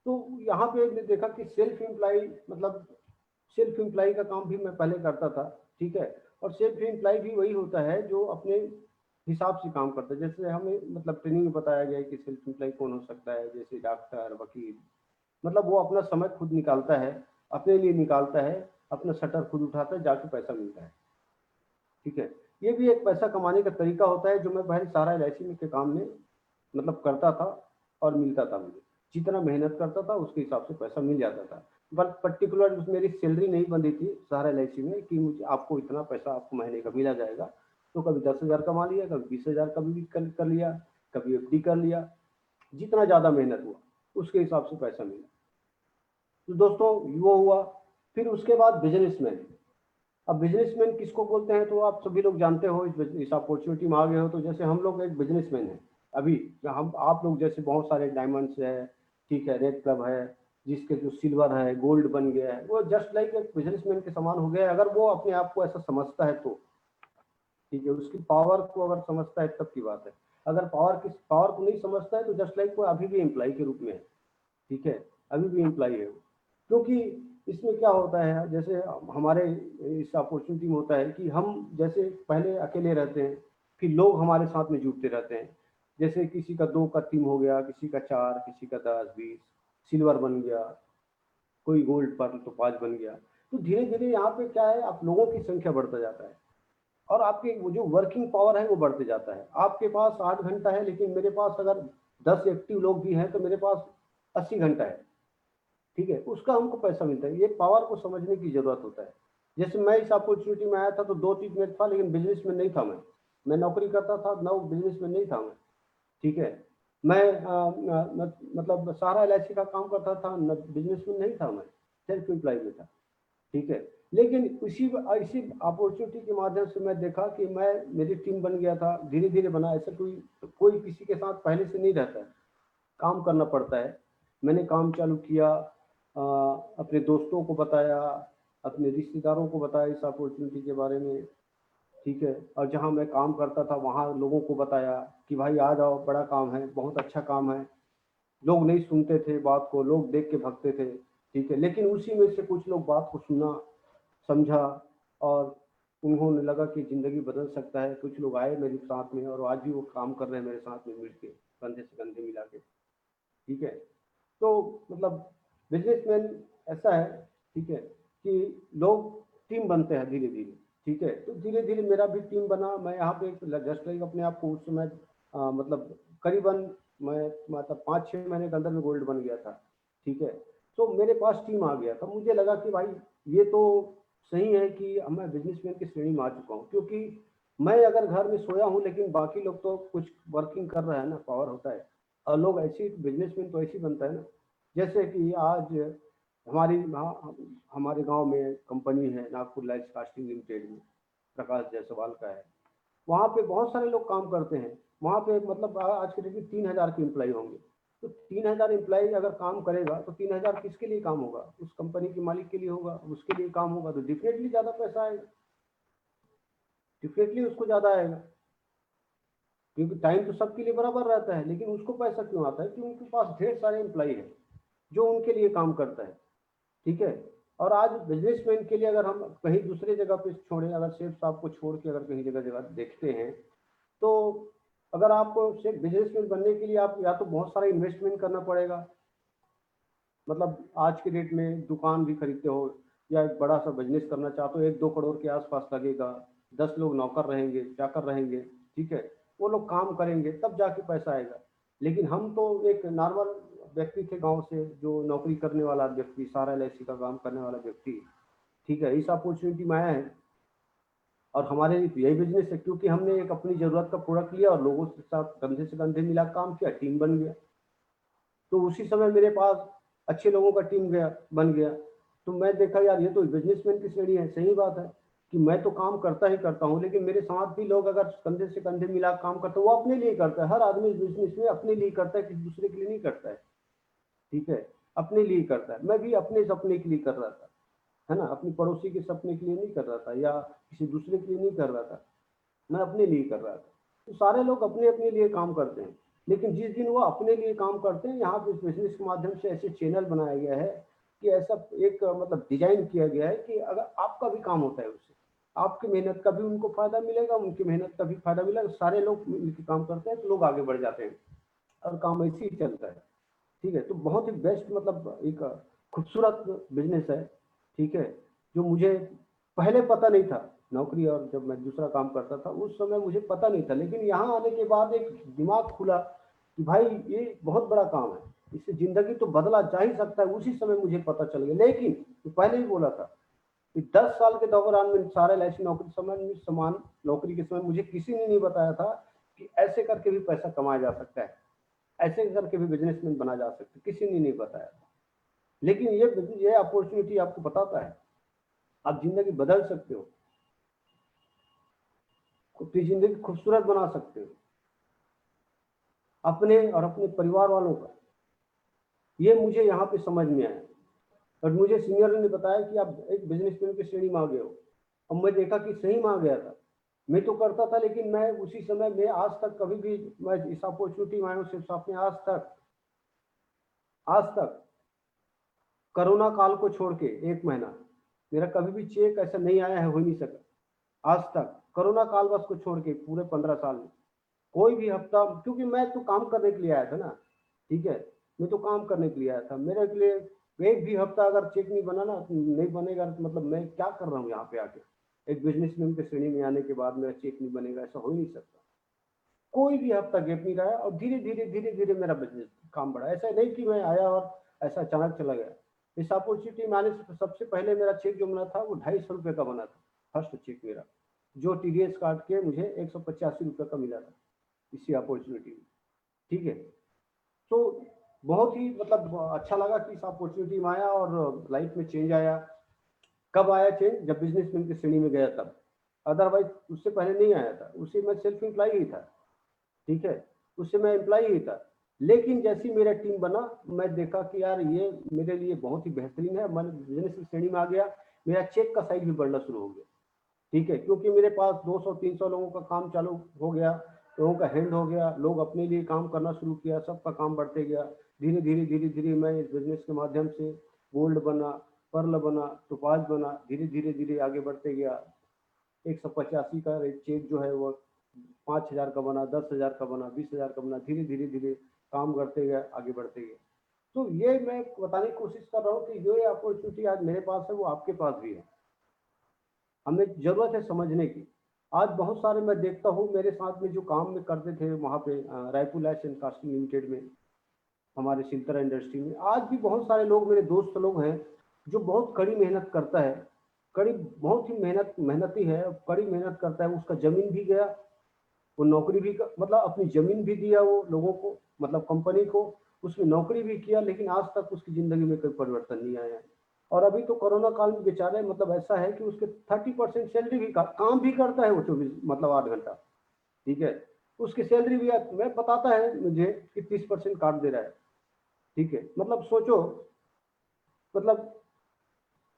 तो यहाँ पे मैंने देखा कि सेल्फ एम्प्लॉय का काम भी मैं पहले करता था, ठीक है। और सेल्फ एम्प्लॉय भी वही होता है जो अपने हिसाब से काम करता है। जैसे हमें मतलब ट्रेनिंग में बताया गया है कि सेल्फ एम्प्लॉय कौन हो सकता है, जैसे डॉक्टर, वकील, मतलब वो अपना समय खुद निकालता है, अपने लिए निकालता है, अपना शटर खुद उठाता है, जाके पैसा मिलता है, ठीक है। ये भी एक पैसा कमाने का तरीका होता है, जो मैं पहले सारा एलआईसी में के काम में मतलब करता था, और मिलता था मुझे। जितना मेहनत करता था उसके हिसाब से पैसा मिल जाता था। बट पर्टिकुलर उसमें मेरी सैलरी नहीं बंधी थी सहारा एलआईसी में कि मुझे आपको इतना पैसा आपको महीने का मिला जाएगा। तो कभी 10,000 कमा लिया, कभी 20,000 कभी भी कर लिया, कभी एफडी कर लिया। जितना ज़्यादा मेहनत हुआ उसके हिसाब से पैसा मिला। तो दोस्तों, वो हुआ। फिर उसके बाद बिजनेसमैन। अब बिजनेसमैन किसको बोलते हैं तो आप सभी लोग जानते हो, इस अपॉर्चुनिटी में आ गए हो। तो जैसे हम लोग एक बिजनेसमैन है अभी, हम आप लोग जैसे बहुत सारे डायमंड्स है, ठीक है, रेड क्लब है, जिसके जो सिल्वर है, गोल्ड बन गया है, वो जस्ट लाइक एक बिजनेसमैन के समान हो गया है, अगर वो अपने आप को ऐसा समझता है तो। ठीक है, उसकी पावर को अगर समझता है तब की बात है। अगर पावर को नहीं समझता है तो जस्ट लाइक वो अभी भी एम्प्लॉय के रूप में है, ठीक है, अभी भी एम्प्लॉय है वो। क्योंकि इसमें क्या होता है, जैसे हमारे इस अपॉर्चुनिटी में होता है कि हम जैसे पहले अकेले रहते हैं, फिर लोग हमारे साथ में जुड़ते रहते हैं। जैसे किसी का 2 का टीम हो गया, किसी का 4, किसी का 10, 20, सिल्वर बन गया, कोई गोल्ड पर तो 5 बन गया। तो धीरे धीरे यहाँ पे क्या है, आप लोगों की संख्या बढ़ता जाता है, और आपके वो जो वर्किंग पावर है वो बढ़ते जाता है। आपके पास 8 घंटा है, लेकिन मेरे पास अगर 10 एक्टिव लोग भी हैं तो मेरे पास 80 घंटा है, ठीक है, उसका हमको पैसा मिलता है। ये पावर को समझने की जरूरत होता है। जैसे मैं इस अपॉर्चुनिटी में आया था तो 2 चीज में था, लेकिन बिजनेस में नहीं था। मैं नौकरी करता था, नौ बिजनेस में नहीं था मैं, ठीक है। मैं मतलब सारा एलआईसी का काम करता था, बिजनेसमैन नहीं था, मैं सेल्फ एम्प्लॉय में था, ठीक है। लेकिन इसी अपॉर्चुनिटी के माध्यम से मैं देखा कि मैं मेरी टीम बन गया था, धीरे धीरे बना। ऐसा कोई किसी के साथ पहले से नहीं रहता है, काम करना पड़ता है। मैंने काम चालू किया, अपने दोस्तों को बताया, अपने रिश्तेदारों को बताया इस अपॉर्चुनिटी के बारे में, ठीक है। और जहाँ मैं काम करता था वहाँ लोगों को बताया कि भाई आ जाओ, बड़ा काम है, बहुत अच्छा काम है। लोग नहीं सुनते थे बात को, लोग देख के भागते थे, ठीक है। लेकिन उसी में से कुछ लोग बात को सुना, समझा, और उन्होंने लगा कि ज़िंदगी बदल सकता है। कुछ लोग आए मेरे साथ में और आज भी वो काम कर रहे हैं मेरे साथ में मिल के, कंधे से कंधे मिला के, ठीक है। तो मतलब बिजनेसमैन ऐसा है, ठीक है, कि लोग टीम बनते हैं धीरे धीरे, ठीक है। तो धीरे धीरे मेरा भी टीम बना। मैं यहाँ पे जस्ट लाइक अपने आप को उस समय मतलब करीबन मैं मतलब 5-6 महीने के अंदर में गोल्ड बन गया था, ठीक है। तो मेरे पास टीम आ गया था। मुझे लगा कि भाई ये तो सही है कि मैं बिजनेसमैन की श्रेणी में आ चुका हूँ, क्योंकि मैं अगर घर में सोया हूँ लेकिन बाकी लोग तो कुछ वर्किंग कर रहे हैं ना, पावर होता है। और लोग ऐसी, बिजनेसमैन तो ऐसी बनता है ना, जैसे कि आज हमारे गांव में कंपनी है नागपुर लाइट कास्टिंग लिमिटेड में, प्रकाश जायसवाल का है। वहाँ पे बहुत सारे लोग काम करते हैं। वहाँ पे मतलब आज के डेट में 3,000 के एम्प्लॉय होंगे। तो 3,000 एम्प्लॉय अगर काम करेगा तो 3,000 किसके लिए काम होगा? उस कंपनी के मालिक के लिए होगा, उसके लिए काम होगा, तो डेफिनेटली ज़्यादा पैसा आएगा, डेफिनेटली उसको ज़्यादा आएगा। क्योंकि टाइम तो सबके लिए बराबर रहता है, लेकिन उसको पैसा क्यों आता है? कि उनके पास ढेर सारे एम्प्लॉय है जो उनके लिए काम करता है, ठीक है। और आज बिजनेसमैन के लिए अगर हम कहीं दूसरे जगह पे छोड़ें, अगर शेख साहब को छोड़ के अगर कहीं जगह जगह देखते हैं, तो अगर आपको सिर्फ बिजनेसमैन बनने के लिए आप या तो बहुत सारा इन्वेस्टमेंट करना पड़ेगा, मतलब आज के डेट में दुकान भी खरीदते हो या एक बड़ा सा बिजनेस करना चाहते हो, 1-2 करोड़ के आसपास लगेगा। 10 लोग नौकर रहेंगे, चाकर रहेंगे, ठीक है। वो लोग काम करेंगे तब जाके पैसा आएगा। लेकिन हम तो एक नॉर्मल व्यक्ति थे गांव से, जो नौकरी करने वाला व्यक्ति, सारा एलआईसी का काम करने वाला व्यक्ति, ठीक है। इस अपॉर्चुनिटी में आया है और हमारे लिए तो यही बिजनेस है, क्योंकि हमने एक अपनी ज़रूरत का प्रोडक्ट लिया और लोगों के साथ कंधे से कंधे मिला काम किया, टीम बन गया। तो उसी समय मेरे पास अच्छे लोगों का टीम बन गया। तो मैं देखा यार ये तो बिजनेसमैन की श्रेणी है। सही बात है कि मैं तो काम करता ही करता हूँ, लेकिन मेरे साथ भी लोग अगर कंधे से कंधे मिला काम करते हैं, वो अपने लिए करता है। हर आदमी बिजनेस में अपने लिए करता है, किसी दूसरे के लिए नहीं करता है, ठीक है। अपने लिए करता है। मैं भी अपने सपने के लिए कर रहा था, है ना, अपनी पड़ोसी के सपने के लिए नहीं कर रहा था या किसी दूसरे के लिए नहीं कर रहा था, मैं अपने लिए कर रहा था। तो सारे लोग अपने अपने लिए काम करते हैं, लेकिन जिस दिन वो अपने लिए काम करते हैं, यहाँ पे इस बिजनेस के माध्यम से ऐसे चैनल बनाया गया है कि ऐसा एक मतलब डिजाइन किया गया है कि अगर आपका भी काम होता है उससे, आपकी मेहनत का भी उनको फायदा मिलेगा, उनकी मेहनत का भी फायदा मिलेगा। सारे लोग मिलकर काम करते हैं तो लोग आगे बढ़ जाते हैं और काम ऐसे ही चलता है, ठीक है। तो बहुत ही बेस्ट मतलब एक खूबसूरत बिजनेस है, ठीक है, जो मुझे पहले पता नहीं था। नौकरी और जब मैं दूसरा काम करता था उस समय मुझे पता नहीं था, लेकिन यहाँ आने के बाद एक दिमाग खुला कि भाई ये बहुत बड़ा काम है, इससे जिंदगी तो बदला जा ही सकता है। उसी समय मुझे पता चल गया। लेकिन तो पहले ही बोला था कि 10 साल के दौरान में सारे ऐसी नौकरी समय समान नौकरी के समय मुझे किसी ने नहीं बताया था कि ऐसे करके भी पैसा कमाया जा सकता है, ऐसे करके भी बिजनेसमैन बना जा सकता है, किसी ने नहीं बताया था। लेकिन ये अपॉर्चुनिटी आपको बताता है आप जिंदगी बदल सकते हो, अपनी जिंदगी खूबसूरत बना सकते हो, अपने और अपने परिवार वालों का। ये मुझे यहाँ पे समझ में आया और मुझे सीनियर ने बताया कि आप एक बिजनेसमैन की श्रेणी में आ गए हो। अब मैं देखा कि सही में आ गया था। मैं तो करता था, लेकिन मैं उसी समय में आज तक कभी भी मैं इस अपॉर्चुनिटी में आया हूँ सिर्फ आपने आज तक कोरोना काल को छोड़ के 1 महीना मेरा कभी भी चेक ऐसा नहीं आया है, हो ही नहीं सका आज तक। कोरोना काल बस को छोड़ के पूरे 15 साल में कोई भी हफ्ता, क्योंकि मैं तो काम करने के लिए आया था ना, ठीक है। मैं तो काम करने के लिए आया था, मेरे के लिए एक भी हफ्ता अगर चेक नहीं बना ना, नहीं बनेगा तो मतलब मैं क्या कर रहा हूँ यहाँ पे आके। एक बिजनेसमैन की श्रेणी में आने के बाद मेरा चेक नहीं बनेगा, ऐसा हो ही नहीं सकता। कोई भी हफ्ता गैप नहीं रहा और धीरे धीरे मेरा बिजनेस काम बढ़ा। ऐसा नहीं कि मैं आया और ऐसा अचानक चला गया। इस अपॉर्चुनिटी में आने से सबसे पहले मेरा चेक जो बना था वो 250 रुपये का बना था, फर्स्ट चेक मेरा, जो टीडीएस काट के मुझे 185 रुपये का मिला था इसी अपॉर्चुनिटी में, ठीक है। तो बहुत ही मतलब अच्छा लगा कि इस अपॉर्चुनिटी में आया और लाइफ में चेंज आया। कब आया चेंज? जब बिजनेसमैन की श्रेणी में गया तब, अदरवाइज उससे पहले नहीं आया था। उससे मैं सेल्फ एम्प्लॉय ही था, ठीक है, उससे मैं एम्प्लॉय ही था। लेकिन जैसी मेरा टीम बना, मैं देखा कि यार ये मेरे लिए बहुत ही बेहतरीन है। मैं बिजनेस की श्रेणी में आ गया, मेरा चेक का साइज भी बढ़ना शुरू हो गया, ठीक है, क्योंकि मेरे पास 200-300 लोगों का काम चालू हो गया, लोगों का हैंड हो गया, लोग अपने लिए काम करना शुरू किया, सबका काम बढ़ते गया। धीरे धीरे धीरे धीरे मैं इस बिजनेस के माध्यम से गोल्ड बना, पर्ल बना, टोपाज बना, धीरे धीरे धीरे आगे बढ़ते गया। 185 का चेक जो है वो 5,000 का बना, 10,000 का बना, 20,000 का बना, धीरे धीरे धीरे काम करते गए, आगे बढ़ते गए। तो ये मैं बताने की कोशिश कर रहा हूँ कि जो ये अपॉर्चुनिटी आज मेरे पास है वो आपके पास भी है। हमें जरूरत है समझने की। आज बहुत सारे मैं देखता हूँ मेरे साथ में जो काम में करते थे वहाँ पे Raipur lace and casting limited में, हमारे सिलतरा इंडस्ट्री में, आज भी बहुत सारे लोग मेरे दोस्त लोग हैं जो बहुत कड़ी मेहनत करता है, कड़ी बहुत ही मेहनती है, कड़ी मेहनत करता है। उसका जमीन भी गया, वो नौकरी भी मतलब अपनी जमीन भी दिया वो लोगों को, मतलब कंपनी को, उसमें नौकरी भी किया, लेकिन आज तक उसकी जिंदगी में कोई परिवर्तन नहीं आया है। और अभी तो कोरोना काल में बेचारे मतलब ऐसा है कि उसके 30% सैलरी भी काम भी करता है वो 24 मतलब 8 घंटा, ठीक है, उसकी सैलरी भी मैं बताता है मुझे कि 30% काट दे रहा है, ठीक है, मतलब सोचो, मतलब।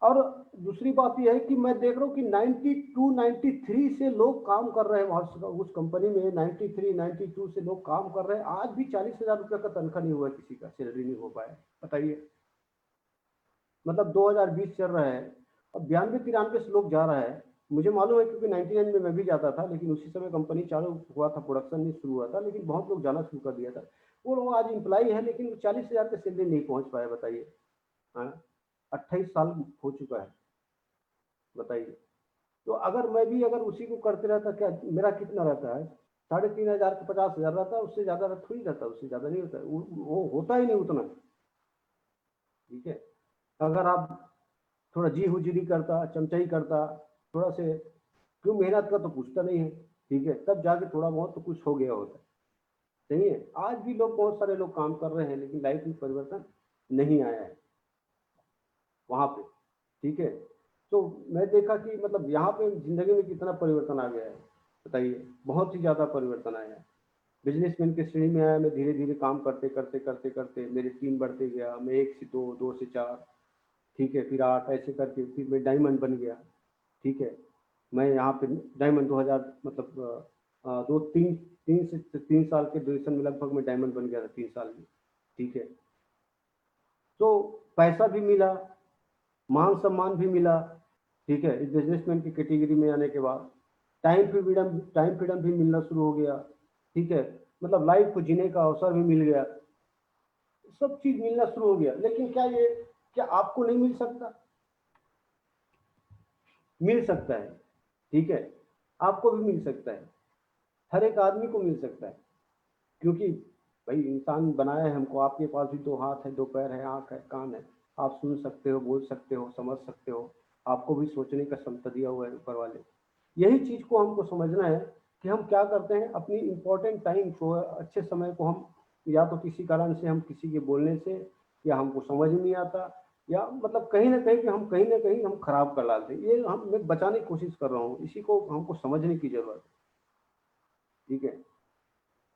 और दूसरी बात यह है कि मैं देख रहा हूँ कि 92 93 से लोग काम कर रहे हैं वहां उस कंपनी में, 93 92 से लोग काम कर रहे हैं। आज भी 40,000 रुपये का तनख्वाह नहीं हुआ, किसी का सैलरी नहीं हो पाया, बताइए। मतलब 2020 चल रहा है और 92 93 से लोग जा रहा है। मुझे मालूम है क्योंकि 99 में मैं भी जाता था, लेकिन उसी समय कंपनी चालू हुआ था, प्रोडक्शन नहीं शुरू हुआ था, लेकिन बहुत लोग जाना शुरू कर दिया था। वो लोग आज एम्प्लॉय है, लेकिन 40,000 का सैलरी नहीं पहुंच पाया, बताइए। हाँ, 28 साल हो चुका है, बताइए। तो अगर मैं भी अगर उसी को करते रहता, क्या मेरा कितना रहता है? 3,500 का 50,000 रहता है, उससे ज्यादा थोड़ी रहता, उससे ज्यादा नहीं होता, वो होता ही नहीं उतना, ठीक है। अगर आप थोड़ा जी हुजूरी करता, चमचाई करता, थोड़ा से क्यों मेहनत का तो पूछता नहीं है, ठीक है, तब जाके थोड़ा बहुत तो कुछ हो गया होता, सही है। आज भी लोग, बहुत सारे लोग काम कर रहे हैं, लेकिन लाइफ में परिवर्तन नहीं आया है वहां पे, ठीक है। तो मैं देखा कि मतलब यहाँ पे जिंदगी में कितना परिवर्तन आ गया है, बताइए, बहुत ही ज्यादा परिवर्तन आया है। बिजनेसमैन की श्रेणी में आया, मैं धीरे धीरे काम करते करते करते करते मेरी टीम बढ़ते गया, मैं 1 से 2, 2 से 4, ठीक है, फिर 8, ऐसे करके फिर मैं डायमंड बन गया, ठीक है। मैं यहाँ पे डायमंड 2000 मतलब 3 साल के ड्यूरेशन में लगभग मैं डायमंड बन गया था, 3 साल में, ठीक है। तो पैसा भी मिला, मान सम्मान भी मिला, ठीक है, इस बिजनेसमैन की कैटेगरी में आने के बाद। टाइम फ्रीडम भी मिलना शुरू हो गया, ठीक है, मतलब लाइफ को जीने का अवसर भी मिल गया, सब चीज मिलना शुरू हो गया। लेकिन क्या आपको नहीं मिल सकता? मिल सकता है, ठीक है, आपको भी मिल सकता है, हर एक आदमी को मिल सकता है, क्योंकि भाई इंसान बनाया है हमको। आपके पास भी 2 हाथ है, 2 पैर है, आंख है, कान है, आप सुन सकते हो, बोल सकते हो, समझ सकते हो, आपको भी सोचने का क्षमता दिया हुआ है ऊपर वाले। यही चीज को हमको समझना है कि हम क्या करते हैं अपनी इंपॉर्टेंट टाइम को, अच्छे समय को हम, या तो किसी कारण से हम किसी के बोलने से, या हमको समझ नहीं आता, या मतलब कहीं ना कहीं हम कहीं ना कहीं हम खराब कर डालते हैं। ये हम मैं बचाने की कोशिश कर रहा हूँ, इसी को हमको समझने की जरूरत है, ठीक है,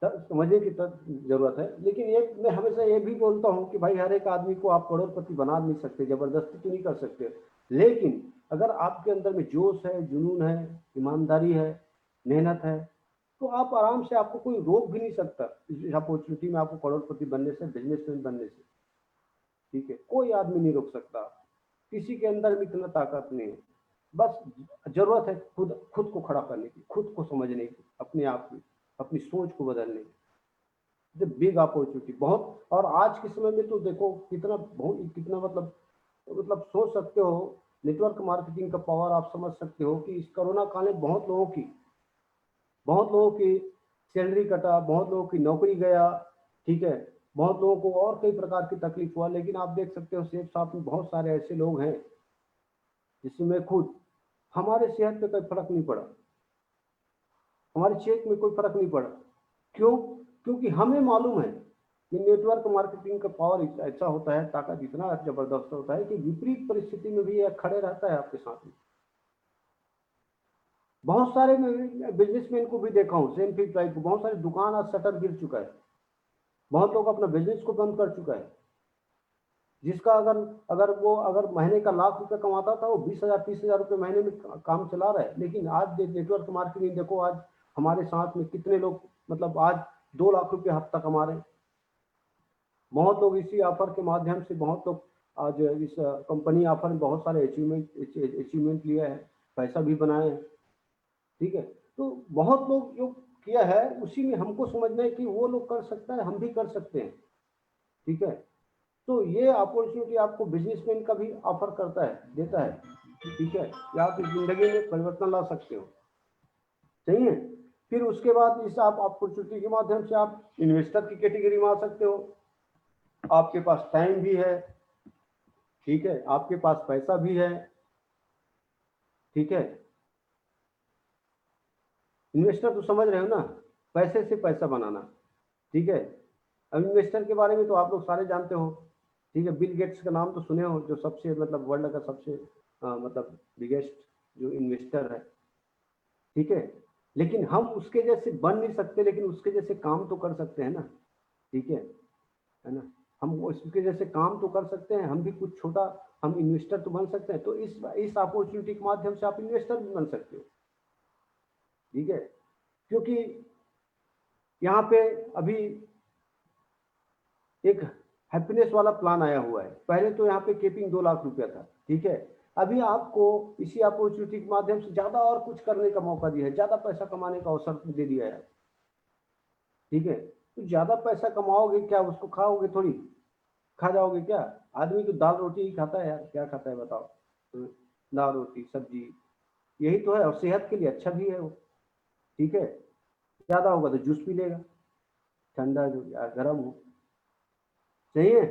समझने की जरूरत है। लेकिन ये मैं हमेशा ये भी बोलता हूँ कि भाई हर एक आदमी को आप करोड़पति बना नहीं सकते, जबरदस्ती तो नहीं कर सकते, लेकिन अगर आपके अंदर में जोश है, जुनून है, ईमानदारी है, मेहनत है, तो आप आराम से, आपको कोई रोक भी नहीं सकता इस अपॉर्चुनिटी में आपको करोड़पति बनने से, बिजनेसमैन बनने से, ठीक है, कोई आदमी नहीं रोक सकता। किसी के अंदर भी इतना ताकत नहीं है। बस जरूरत है खुद खुद को खड़ा करने की, खुद को समझने की, अपने आप की, अपनी सोच को बदलने की। बिग अपॉर्चुनिटी बहुत। और आज के समय में तो देखो कितना बहुत कितना मतलब सोच सकते हो, नेटवर्क मार्केटिंग का पावर आप समझ सकते हो कि इस कोरोना काल में बहुत लोगों की सैलरी कटा, बहुत लोगों की नौकरी गया, ठीक है, बहुत लोगों को और कई प्रकार की तकलीफ हुआ। लेकिन आप देख सकते हो सेफ साथ में बहुत सारे ऐसे लोग हैं जिसमें खुद हमारे सेहत पे कोई फर्क नहीं पड़ा, हमारे चेक में कोई फर्क नहीं पड़ा। क्यों? क्योंकि हमें मालूम है ये नेटवर्क मार्केटिंग का पावर ऐसा होता है, ताकत इतना जबरदस्त होता है कि विपरीत परिस्थिति में भी यह खड़े रहता है आपके साथ में। बहुत सारे बिजनेसमैन को भी देखा हूँ, सेम फील्ड टाइप, बहुत सारे दुकान आज शटर गिर चुका है, बहुत लोग अपना बिजनेस को बंद कर चुका है। जिसका अगर महीने का लाख रुपए कमाता था, वो 20,000 30,000 रुपये महीने में काम चला रहा है। लेकिन आज नेटवर्क मार्केटिंग देखो, आज हमारे साथ में कितने लोग, मतलब आज 2 लाख रुपये हफ्ता कमा रहे हैं। बहुत लोग इसी ऑफर के माध्यम से, बहुत लोग आज इस कंपनी ऑफर में बहुत सारे अचीवमेंट लिया है, पैसा भी बनाए हैं। ठीक है, तो बहुत लोग जो किया है उसी में हमको समझना है कि वो लोग कर सकता है, हम भी कर सकते हैं। ठीक है, तो ये अपॉर्चुनिटी आपको बिजनेसमैन का भी ऑफर करता है, देता है। ठीक है, या आप इस जिंदगी में परिवर्तन ला सकते हो। सही है। फिर उसके बाद इस आप अपॉर्चुनिटी के माध्यम से आप इन्वेस्टर की कैटेगरी में आ सकते हो। आपके पास टाइम भी है, ठीक है, आपके पास पैसा भी है। ठीक है, इन्वेस्टर तो समझ रहे हो ना, पैसे से पैसा बनाना। ठीक है, अब इन्वेस्टर के बारे में तो आप लोग सारे जानते हो। ठीक है, बिल गेट्स का नाम तो सुने हो, जो सबसे मतलब वर्ल्ड का सबसे मतलब बिगेस्ट जो इन्वेस्टर है। ठीक है, लेकिन हम उसके जैसे बन नहीं सकते, लेकिन उसके जैसे काम तो कर सकते हैं ना। ठीक है ना, हम उसके जैसे काम तो कर सकते हैं, हम भी कुछ छोटा, हम इन्वेस्टर तो बन सकते हैं। तो इस अपॉर्चुनिटी के माध्यम से आप इन्वेस्टर भी बन सकते हो। ठीक है, क्योंकि यहाँ पे अभी एक हैप्पीनेस वाला प्लान आया हुआ है। पहले तो यहाँ पे केपिंग 2 लाख रुपया था। ठीक है, अभी आपको इसी अपॉर्चुनिटी के माध्यम से ज्यादा और कुछ करने का मौका दिया है, ज्यादा पैसा कमाने का अवसर दे दिया है। ठीक है, तो ज्यादा पैसा कमाओगे क्या, उसको खाओगे थोड़ी, खा जाओगे क्या? आदमी तो दाल रोटी ही खाता है यार, क्या खाता है बताओ? दाल रोटी सब्जी, यही तो है, और सेहत के लिए अच्छा भी है वो। ठीक है, ज्यादा होगा तो जूस पी लेगा, ठंडा जो या गर्म हो। सही है,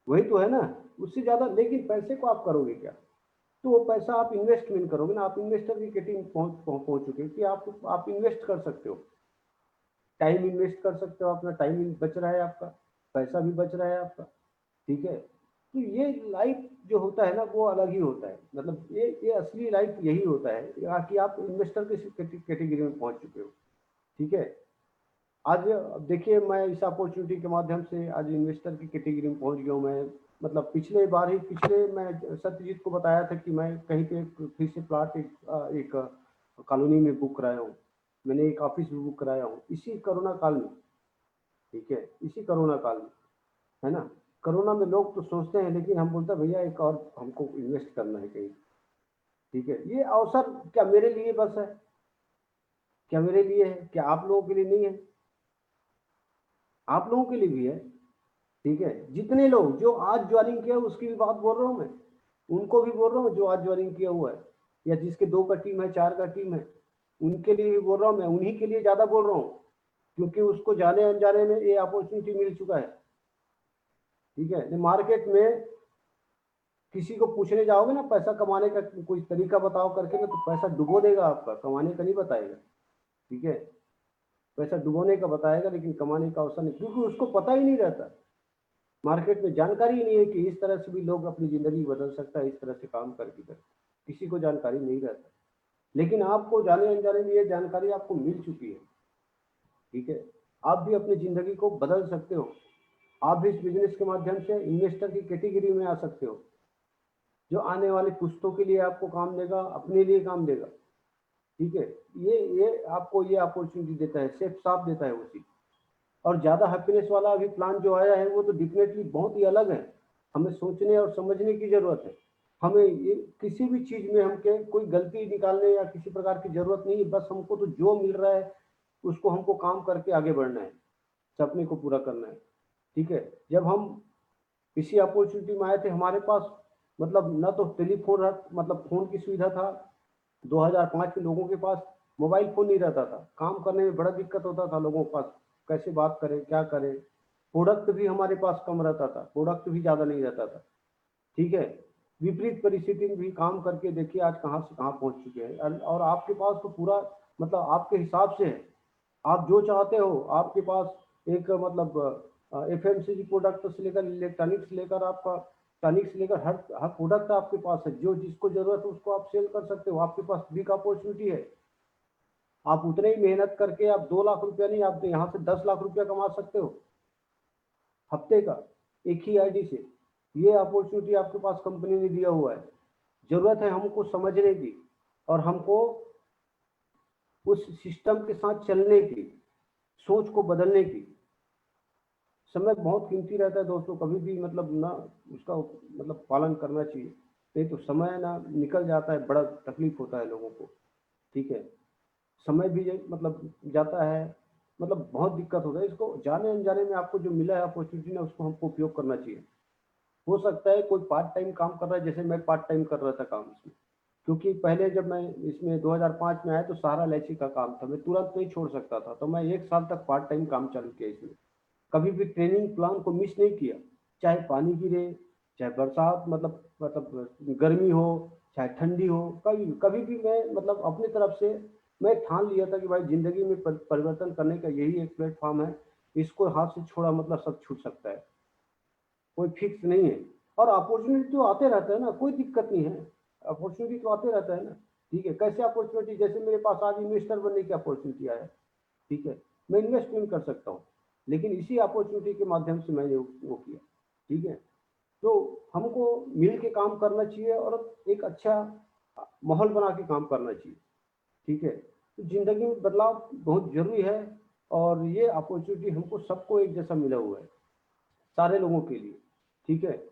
वही तो है ना, उससे ज्यादा। लेकिन पैसे को आप करोगे क्या? तो वो पैसा आप इन्वेस्टमेंट करोगे ना। आप इन्वेस्टर की कैटेगरी पहुंच चुके हैं कि आप इन्वेस्ट कर सकते हो, टाइम इन्वेस्ट कर सकते हो, अपना टाइम बच रहा है आपका, पैसा भी बच रहा है आपका। ठीक है, तो ये लाइफ जो होता है ना, वो अलग ही होता है। मतलब ये असली लाइफ यही होता है कि आप इन्वेस्टर की कैटेगरी में पहुंच चुके हो। ठीक है, आज देखिए, मैं इस अपॉर्चुनिटी के माध्यम से आज इन्वेस्टर की कैटेगरी में पहुंच गया हूँ। मैं मतलब पिछले मैं सत्यजीत को बताया था कि मैं कहीं पे फिर से प्लाट एक कॉलोनी में बुक कराया हूँ, मैंने एक ऑफिस भी बुक कराया हूँ इसी कोरोना काल में। ठीक है, इसी कोरोना काल में, है ना। कोरोना में लोग तो सोचते हैं, लेकिन हम बोलते हैं भैया एक और हमको इन्वेस्ट करना है कहीं। ठीक है, ये अवसर क्या मेरे लिए बस है? क्या मेरे लिए है? क्या आप लोगों के लिए नहीं है? आप लोगों के लिए भी है। ठीक है, जितने लोग जो आज ज्वाइनिंग किया उसकी भी बात बोल रहा हूँ मैं, उनको भी बोल रहा हूँ जो आज ज्वाइनिंग किया हुआ है, या जिसके 2 का टीम है, 4 का टीम है, उनके लिए भी बोल रहा हूँ मैं, उन्हीं के लिए ज्यादा बोल रहा हूँ, क्योंकि उसको जाने अनजाने में ये अपॉर्चुनिटी मिल चुका है। ठीक है, मार्केट में किसी को पूछने जाओगे ना पैसा कमाने का कोई तरीका बताओ करके ना, तो पैसा डुबो देगा आपका, कमाने का नहीं बताएगा। ठीक है, पैसा डुबोने का बताएगा, लेकिन कमाने का अवसर नहीं, क्योंकि उसको पता ही नहीं रहता। मार्केट में जानकारी ही नहीं है कि इस तरह से भी लोग अपनी जिंदगी बदल सकता है, इस तरह से काम करके किसी को जानकारी नहीं रहता। लेकिन आपको जाने अनजाने में ये जानकारी आपको मिल चुकी है। ठीक है, आप भी अपनी जिंदगी को बदल सकते हो। आप भी इस बिजनेस के माध्यम से इन्वेस्टर की कैटेगरी में आ सकते हो, जो आने वाली पुश्तों के लिए आपको काम देगा, अपने लिए काम देगा। ठीक है, ये आपको ये अपॉर्चुनिटी देता है, सेफ साफ देता है उसी। और ज्यादा हैप्पीनेस वाला अभी प्लान जो आया है, वो तो डेफिनेटली बहुत ही अलग है। हमें सोचने और समझने की जरूरत है। हमें ये किसी भी चीज में हमके कोई गलती निकालने या किसी प्रकार की जरूरत नहीं है। बस हमको तो जो मिल रहा है उसको हमको काम करके आगे बढ़ना है, सपने को पूरा करना है। ठीक है, जब हम इसी अपॉर्चुनिटी में आए थे, हमारे पास मतलब न तो टेलीफोन मतलब फोन की सुविधा था। 2005 के लोगों के पास मोबाइल फोन नहीं रहता था, काम करने में बड़ा दिक्कत होता था लोगों के पास, कैसे बात करें, क्या करें। प्रोडक्ट भी हमारे पास कम रहता था, प्रोडक्ट भी ज़्यादा नहीं रहता था। ठीक है, विपरीत परिस्थिति में भी काम करके देखिए आज कहाँ से कहाँ पहुँच चुके हैं। और आपके पास तो पूरा मतलब आपके हिसाब से है, आप जो चाहते हो, आपके पास एक मतलब एफएमसीजी प्रोडक्ट से लेकर इलेक्ट्रॉनिक्स लेकर आपका टॉनिक से लेकर हर हर प्रोडक्ट आपके पास है। जो जिसको जरूरत है उसको आप सेल कर सकते हो। आपके पास बिग अपॉर्चुनिटी है। आप उतने ही मेहनत करके आप 2 लाख रुपया नहीं, आप यहाँ से 10 लाख रुपया कमा सकते हो हफ्ते का, एक ही आईडी से। ये अपॉर्चुनिटी आपके पास कंपनी ने दिया हुआ है। जरूरत है हमको समझने की और हमको उस सिस्टम के साथ चलने की, सोच को बदलने की। समय बहुत कीमती रहता है दोस्तों, कभी भी मतलब ना उसका मतलब पालन करना चाहिए, नहीं तो समय ना निकल जाता है, बड़ा तकलीफ होता है लोगों को। ठीक है, समय भी मतलब जाता है, मतलब बहुत दिक्कत होता है। इसको जाने अनजाने में आपको जो मिला है अपॉर्चुनिटी ना, उसको हमको उपयोग करना चाहिए। हो सकता है कोई पार्ट टाइम काम कर रहा है, जैसे मैं पार्ट टाइम कर रहा था काम इसमें, क्योंकि पहले जब मैं इसमें 2005 में आया तो सहारा इलायची का काम था, मैं तुरंत नहीं छोड़ सकता था, तो मैं 1 साल तक पार्ट टाइम काम चालू किया इसमें। कभी भी ट्रेनिंग प्लान को मिस नहीं किया, चाहे पानी गिरे, चाहे बरसात मतलब गर्मी हो, चाहे ठंडी हो, कभी कभी भी मैं मतलब अपनी तरफ से मैं ठान लिया था कि भाई जिंदगी में परिवर्तन करने का यही एक प्लेटफॉर्म है, इसको हाथ से छोड़ा मतलब सब छूट सकता है, कोई फिक्स नहीं है। और अपॉर्चुनिटी तो आते रहता है ना, कोई दिक्कत नहीं है, अपॉर्चुनिटी तो आते रहता है ना। ठीक है, कैसे अपॉर्चुनिटी, जैसे मेरे पास आज इन्वेस्टर बनने की अपॉर्चुनिटी आया है, ठीक है, मैं इन्वेस्टमेंट कर सकता हूँ, लेकिन इसी अपॉर्चुनिटी के माध्यम से मैंने वो किया। ठीक है, तो हमको मिल के काम करना चाहिए और एक अच्छा माहौल बना के काम करना चाहिए। ठीक है, तो जिंदगी में बदलाव बहुत जरूरी है और ये अपॉर्चुनिटी हमको सबको एक जैसा मिला हुआ है, सारे लोगों के लिए। ठीक है,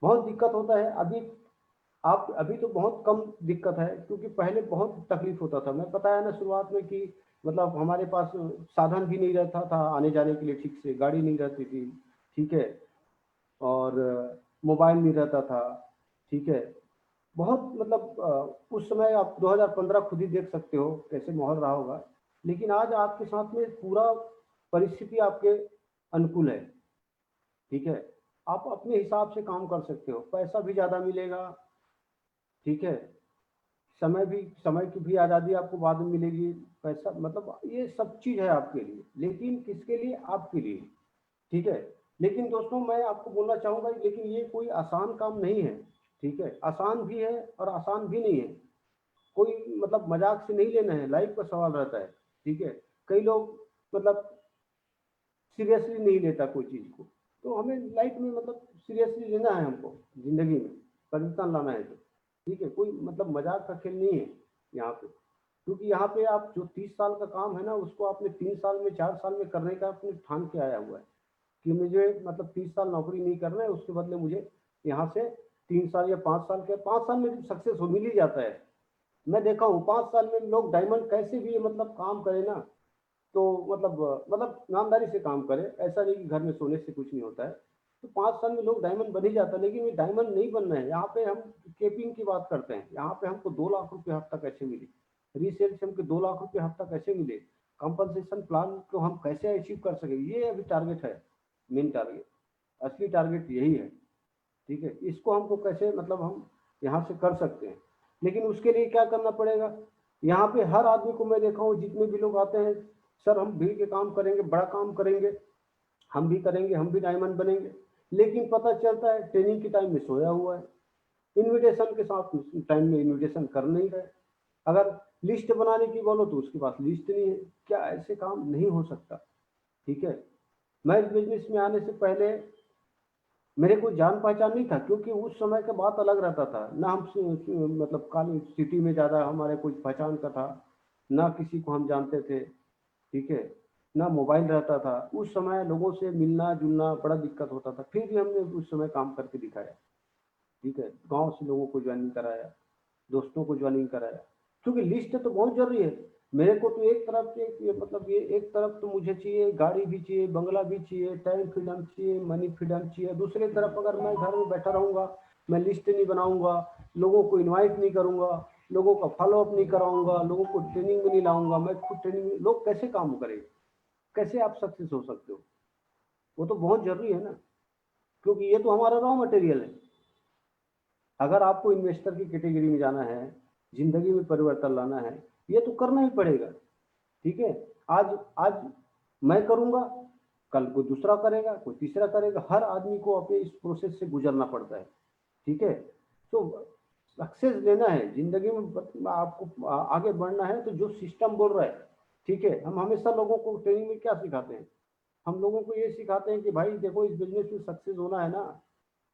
बहुत दिक्कत होता है अभी तो बहुत कम दिक्कत है, क्योंकि पहले बहुत तकलीफ होता था। मैं बताया ना शुरुआत में कि मतलब हमारे पास साधन भी नहीं रहता था आने जाने के लिए, ठीक से गाड़ी नहीं रहती थी। ठीक है, और मोबाइल नहीं रहता था। ठीक है, बहुत मतलब उस समय आप 2015 खुद ही देख सकते हो कैसे माहौल रहा होगा। लेकिन आज आपके साथ में पूरा परिस्थिति आपके अनुकूल है। ठीक है, आप अपने हिसाब से काम कर सकते हो, पैसा भी ज़्यादा मिलेगा। ठीक है, समय की भी आज़ादी आपको बाद में मिलेगी। पैसा मतलब ये सब चीज़ है आपके लिए, लेकिन किसके लिए? आपके लिए। ठीक है, लेकिन दोस्तों मैं आपको बोलना चाहूँगा, लेकिन ये कोई आसान काम नहीं है। ठीक है, आसान भी है और आसान भी नहीं है, कोई मतलब मजाक से नहीं लेना है, लाइफ का सवाल रहता है। ठीक है, कई लोग मतलब सीरियसली नहीं लेता कोई चीज़ को, तो हमें लाइफ में मतलब सीरियसली लेना है, हमको ज़िंदगी में परिवर्तन लाना है तो। ठीक है, कोई मतलब मजाक का खेल नहीं है यहाँ पे, क्योंकि यहाँ पे आप जो 30 साल का काम है ना, उसको आपने 3 साल में 4 साल में करने का आपने ठान के आया हुआ है कि मुझे मतलब 30 साल नौकरी नहीं करना है, उसके बदले मुझे यहाँ से 3 साल या 5 साल के 5 साल में सक्सेस हो मिल ही जाता है। मैं देखा हूँ 5 साल में लोग डायमंड कैसे भी मतलब काम करे ना, तो मतलब ईमानदारी से काम करे, ऐसा नहीं कि घर में सोने से कुछ नहीं होता है। तो 5 साल में लोग डायमंड बन ही जाता है, लेकिन ये डायमंड नहीं बनना है। यहाँ पे हम केपिंग की बात करते हैं, यहाँ पे हमको 2 लाख रुपये हफ्ता कैसे मिले, रीसेल से हमको 2 लाख रुपये हफ्ता कैसे मिले, कंपनसेशन प्लान को हम कैसे अचीव कर सके, ये अभी टारगेट है, मेन टारगेट, असली टारगेट यही है। ठीक है, इसको हमको कैसे मतलब हम यहाँ से कर सकते हैं, लेकिन उसके लिए क्या करना पड़ेगा? यहाँ पे हर आदमी को मैं देखा हूँ, जितने भी लोग आते हैं, सर हम भीड़ के काम करेंगे, बड़ा काम करेंगे, हम भी करेंगे, हम भी डायमंड बनेंगे, लेकिन पता चलता है ट्रेनिंग के टाइम में सोया हुआ है, इन्विटेशन के साथ टाइम में इन्विटेशन कर नहीं रहे। अगर लिस्ट बनाने की बोलो तो उसके पास लिस्ट नहीं है। क्या ऐसे काम नहीं हो सकता? ठीक है, मैं इस बिजनेस में आने से पहले मेरे को जान पहचान नहीं था, क्योंकि उस समय का बात अलग रहता था ना। हम मतलब काली सिटी में ज़्यादा हमारे कोई पहचान का था ना, किसी को हम जानते थे। ठीक है, ना मोबाइल रहता था उस समय, लोगों से मिलना जुलना बड़ा दिक्कत होता था, फिर भी हमने उस समय काम करके दिखाया। ठीक है, गांव से लोगों को ज्वाइनिंग कराया, दोस्तों को ज्वाइनिंग कराया, क्योंकि लिस्ट तो बहुत जरूरी है। मेरे को तो एक तरफ से मतलब ये एक तरफ तो मुझे चाहिए, गाड़ी भी चाहिए, बंगला भी चाहिए, टाइम फ्रीडम चाहिए, मनी फ्रीडम चाहिए। दूसरी तरफ अगर मैं घर में बैठा रहूंगा, मैं लिस्ट नहीं बनाऊंगा, लोगों को इन्वाइट नहीं करूंगा, लोगों का फॉलोअप नहीं कराऊंगा, लोगों को ट्रेनिंग में नहीं लाऊंगा, मैं खुद ट्रेनिंग, लोग कैसे काम करेंगे? कैसे आप सक्सेस हो सकते हो? वो तो बहुत जरूरी है ना, क्योंकि ये तो हमारा रॉ मटेरियल है। अगर आपको इन्वेस्टर की कैटेगरी में जाना है, जिंदगी में परिवर्तन लाना है, ये तो करना ही पड़ेगा। ठीक है, आज आज मैं करूंगा कल कोई दूसरा करेगा, कोई तीसरा करेगा, हर आदमी को अपने इस प्रोसेस से गुजरना पड़ता है। ठीक है, तो सक्सेस लेना है जिंदगी में, आपको आगे बढ़ना है, तो जो सिस्टम बोल रहा है, ठीक है, हम हमेशा लोगों को ट्रेनिंग में क्या सिखाते हैं, हम लोगों को ये सिखाते हैं कि भाई देखो इस बिजनेस में सक्सेस होना है ना,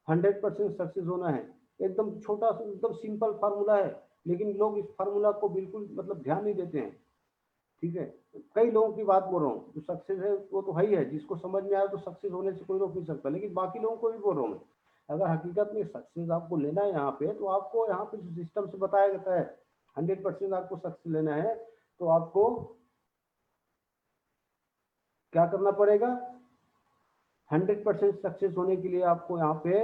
100% सक्सेस होना है। एकदम छोटा सा एकदम सिंपल फार्मूला है, लेकिन लोग इस फार्मूला को बिल्कुल मतलब ध्यान नहीं देते हैं। ठीक है, कई लोगों की बात बोल रहा हूँ, जो सक्सेस है वो तो है ही है, जिसको समझ में आया तो सक्सेस होने से कोई रोक नहीं सकता, लेकिन बाकी लोगों को भी बोल रहा हूँ मैं, अगर हकीकत में सक्सेस आपको लेना है यहाँ पे, तो आपको यहाँ पे जो सिस्टम से बताया जाता है 100% आपको सक्सेस लेना है, तो आपको क्या करना पड़ेगा, 100% सक्सेस होने के लिए आपको यहाँ पे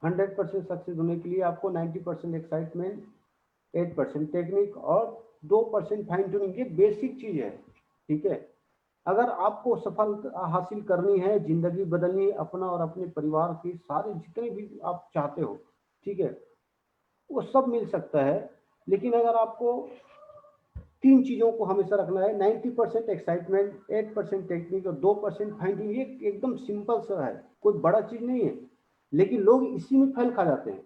100% सक्सेस होने के लिए आपको 90% एक्साइटमेंट, 8% टेक्निक और 2% फाइन ट्यूनिंग, ये बेसिक चीज है। ठीक है, अगर आपको सफलता हासिल करनी है, जिंदगी बदलनी है, अपना और अपने परिवार के सारे जितने भी आप चाहते हो, ठीक है, वो सब मिल सकता है। लेकिन अगर आपको तीन चीजों को हमेशा रखना है, 90% एक्साइटमेंट, 8% टेक्निक और 2% फाइन ट्यूनिंग, ये एकदम सिंपल सा है, कोई बड़ा चीज नहीं है, लेकिन लोग इसी में फैल खा जाते हैं,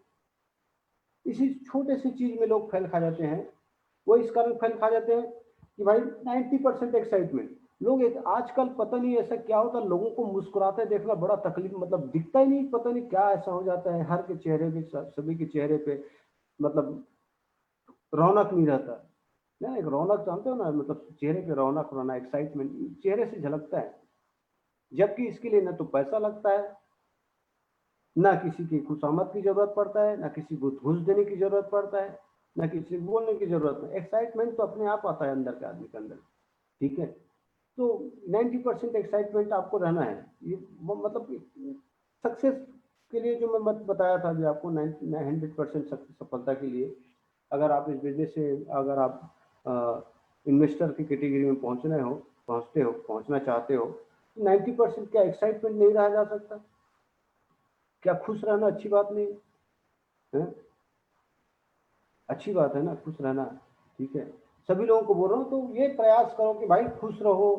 इसी छोटे से चीज में लोग फैल खा जाते हैं। वो इस कारण फैल खा जाते हैं कि भाई 90% एक्साइटमेंट, लोग एक आजकल पता नहीं ऐसा क्या होता है, लोगों को मुस्कुराते देखना बड़ा तकलीफ, मतलब दिखता ही नहीं, पता नहीं क्या ऐसा हो जाता है, हर के चेहरे पे, सभी के चेहरे पे मतलब रौनक नहीं रहता ना, एक रौनक जानते हो ना, मतलब चेहरे पे रौनक रहना, एक्साइटमेंट चेहरे से झलकता है, जबकि इसके लिए ना तो पैसा लगता है, ना किसी की खुशामद की जरूरत पड़ता है, ना किसी को घूस देने की जरूरत पड़ता है, ना किसी को बोलने की जरूरत नहीं, एक्साइटमेंट तो अपने आप आता है अंदर के आदमी के अंदर। ठीक है, तो 90% एक्साइटमेंट आपको रहना है, ये मतलब सक्सेस के लिए जो मैं मत बताया था, जो आपको 100% सफलता के लिए, अगर आप इस बिजनेस से, अगर आप इन्वेस्टर की कैटेगरी में पहुंचना चाहते हो, 90% क्या एक्साइटमेंट नहीं रहा जा सकता, क्या खुश रहना अच्छी बात नहीं है? अच्छी बात है ना खुश रहना। ठीक है, सभी लोगों को बोल रहा हूँ, तो ये प्रयास करो कि भाई खुश रहो,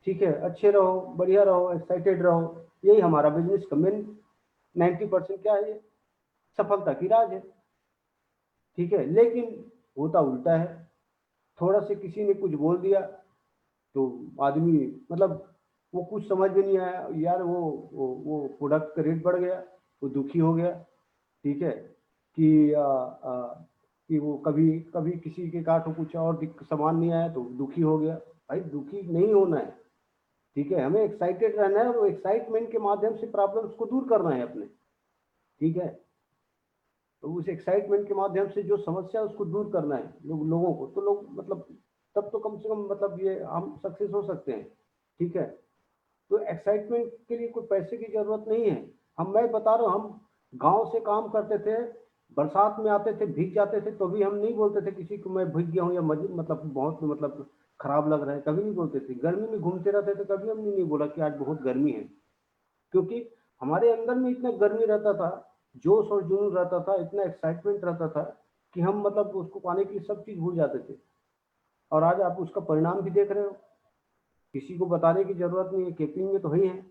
ठीक है, अच्छे रहो, बढ़िया रहो, एक्साइटेड रहो, यही हमारा बिजनेस का मेन 90% क्या है, ये सफलता की राज है। ठीक है, लेकिन होता उल्टा है, थोड़ा से किसी ने कुछ बोल दिया तो आदमी मतलब वो कुछ समझ में नहीं आया यार, वो प्रोडक्ट का रेट बढ़ गया, वो दुखी हो गया। ठीक है, कि कि वो कभी कभी किसी के काटो कुछ और सामान नहीं आया तो दुखी हो गया। भाई दुखी नहीं होना है, ठीक है, हमें एक्साइटेड रहना है, और एक्साइटमेंट के माध्यम से प्रॉब्लम्स को दूर करना है अपने। ठीक है, तो उस एक्साइटमेंट के माध्यम से जो समस्या है उसको दूर करना है लोगों को, तो लोग मतलब तब तो कम से कम मतलब ये हम सक्सेस हो सकते हैं। ठीक है, तो एक्साइटमेंट के लिए कोई पैसे की जरूरत नहीं है। मैं बता रहा हूँ, हम गांव से काम करते थे, बरसात में आते थे, भीग जाते थे, तो भी हम नहीं बोलते थे किसी को मैं भीग गया हूँ या मतलब बहुत मतलब खराब लग रहा है, कभी नहीं बोलते थे। गर्मी में घूमते रहते थे, कभी हमने नहीं बोला कि आज बहुत गर्मी है, क्योंकि हमारे अंदर में इतना गर्मी रहता था, जोश और जुनून रहता था, इतना एक्साइटमेंट रहता था कि हम मतलब उसको पाने की सब चीज भूल जाते थे। और आज आप उसका परिणाम भी देख रहे हो, किसी को बताने की जरूरत नहीं है, केपिंग में तो ही है।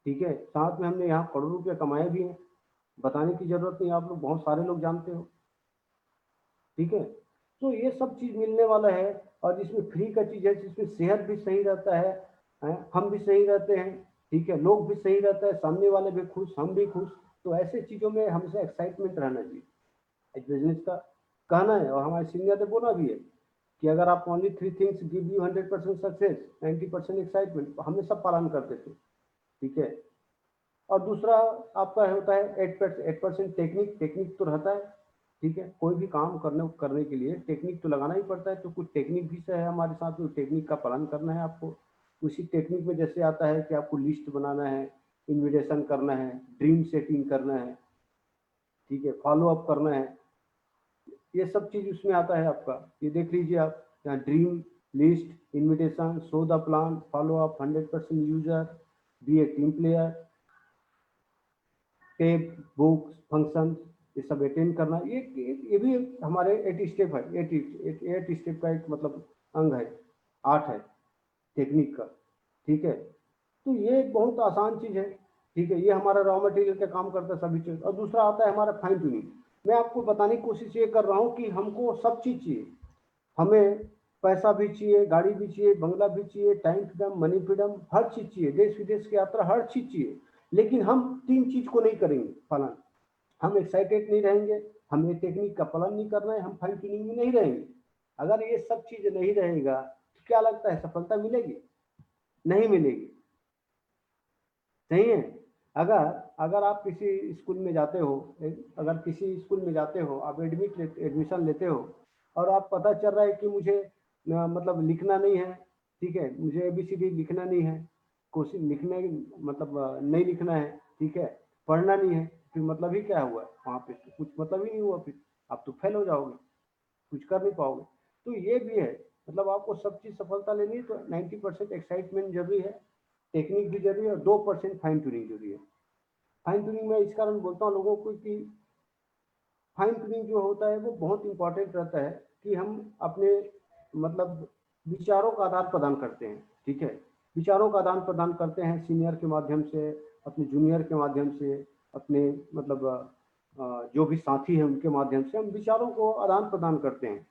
ठीक है, साथ में हमने यहाँ करोड़ों रुपये कमाए भी हैं, बताने की जरूरत नहीं, आप लोग बहुत सारे लोग जानते हो। ठीक है, तो ये सब चीज मिलने वाला है, और जिसमें फ्री का चीज है, जिसमें सेहत भी सही रहता है, हम भी सही रहते हैं, ठीक है, लोग भी सही रहता है, सामने वाले भी खुश, हम भी खुश। तो ऐसे चीजों में हमेशा एक्साइटमेंट रहना चाहिए। एक बिजनेस का कहना है, और हमारे सीनियर ने बोला भी है कि अगर आप only 3 things give you 100% success, 90% excitement, हमेशा पालन करते थे। ठीक है, और दूसरा आपका होता है 8% टेक्निक। टेक्निक तो रहता है, ठीक है, कोई भी काम करने के लिए टेक्निक तो लगाना ही पड़ता है, तो कुछ टेक्निक भी है हमारे साथ, तो टेक्निक का पालन करना है आपको। उसी टेक्निक में जैसे आता है कि आपको लिस्ट बनाना है, इन्विटेशन करना है, ड्रीम सेटिंग करना है, ठीक है, फॉलो अप करना है, ये सब चीज उसमें आता है आपका। ये देख लीजिए आप यहाँ, dream list, invitation, show the plan, follow up, 100% user, be a team player, tape, books, function, ये सब अटेंड करना, ये भी हमारे 8 स्टेप है, 8 स्टेप का एक मतलब अंग है, 8 है टेक्निक का। ठीक है। तो ये एक बहुत आसान चीज है, ठीक है। ये हमारा रॉ मटेरियल का काम करता है सभी चीज। और दूसरा आता है हमारा फाइन ट्यूनिंग। मैं आपको बताने की कोशिश ये कर रहा हूँ कि हमको सब चीज चाहिए। हमें पैसा भी चाहिए, गाड़ी भी चाहिए, बंगला भी चाहिए, टाइम फ्रीडम, मनी फ्रीडम, हर चीज चाहिए, देश विदेश की यात्रा, हर चीज चाहिए। लेकिन हम तीन चीज को नहीं करेंगे पालन। हम एक्साइटेड नहीं रहेंगे, हमें टेक्निक का पालन नहीं करना है, हम फाइन ट्यूनिंग में नहीं रहेंगे। अगर ये सब चीज नहीं रहेगा तो क्या लगता है सफलता मिलेगी? नहीं मिलेगी। सही है। अगर अगर आप किसी स्कूल में जाते हो, अगर किसी स्कूल में जाते हो, आप एडमिशन लेते हो, और आप पता चल रहा है कि मुझे मतलब लिखना नहीं है, ठीक है, मुझे ABCD लिखना नहीं है, कोशिश लिखने मतलब नहीं लिखना है, ठीक है, पढ़ना नहीं है, फिर मतलब ही क्या हुआ वहाँ पे? तो कुछ मतलब ही नहीं हुआ, फिर आप तो फेल हो जाओगे, कुछ कर नहीं पाओगे। तो ये भी है, मतलब आपको सब चीज सफलता लेनी है तो 90% एक्साइटमेंट जरूरी है, टेक्निक भी जरूरी है, और 2% फाइन ट्यूनिंग जरूरी है। फाइन ट्यूनिंग में इस कारण बोलता हूँ लोगों को कि फाइन ट्यूनिंग जो होता है वो बहुत इंपॉर्टेंट रहता है कि हम अपने मतलब विचारों का आदान प्रदान करते हैं, ठीक है। विचारों का आदान प्रदान करते हैं सीनियर के माध्यम से, अपने जूनियर के माध्यम से, अपने मतलब जो भी साथी हैं उनके माध्यम से हम विचारों को आदान प्रदान करते हैं।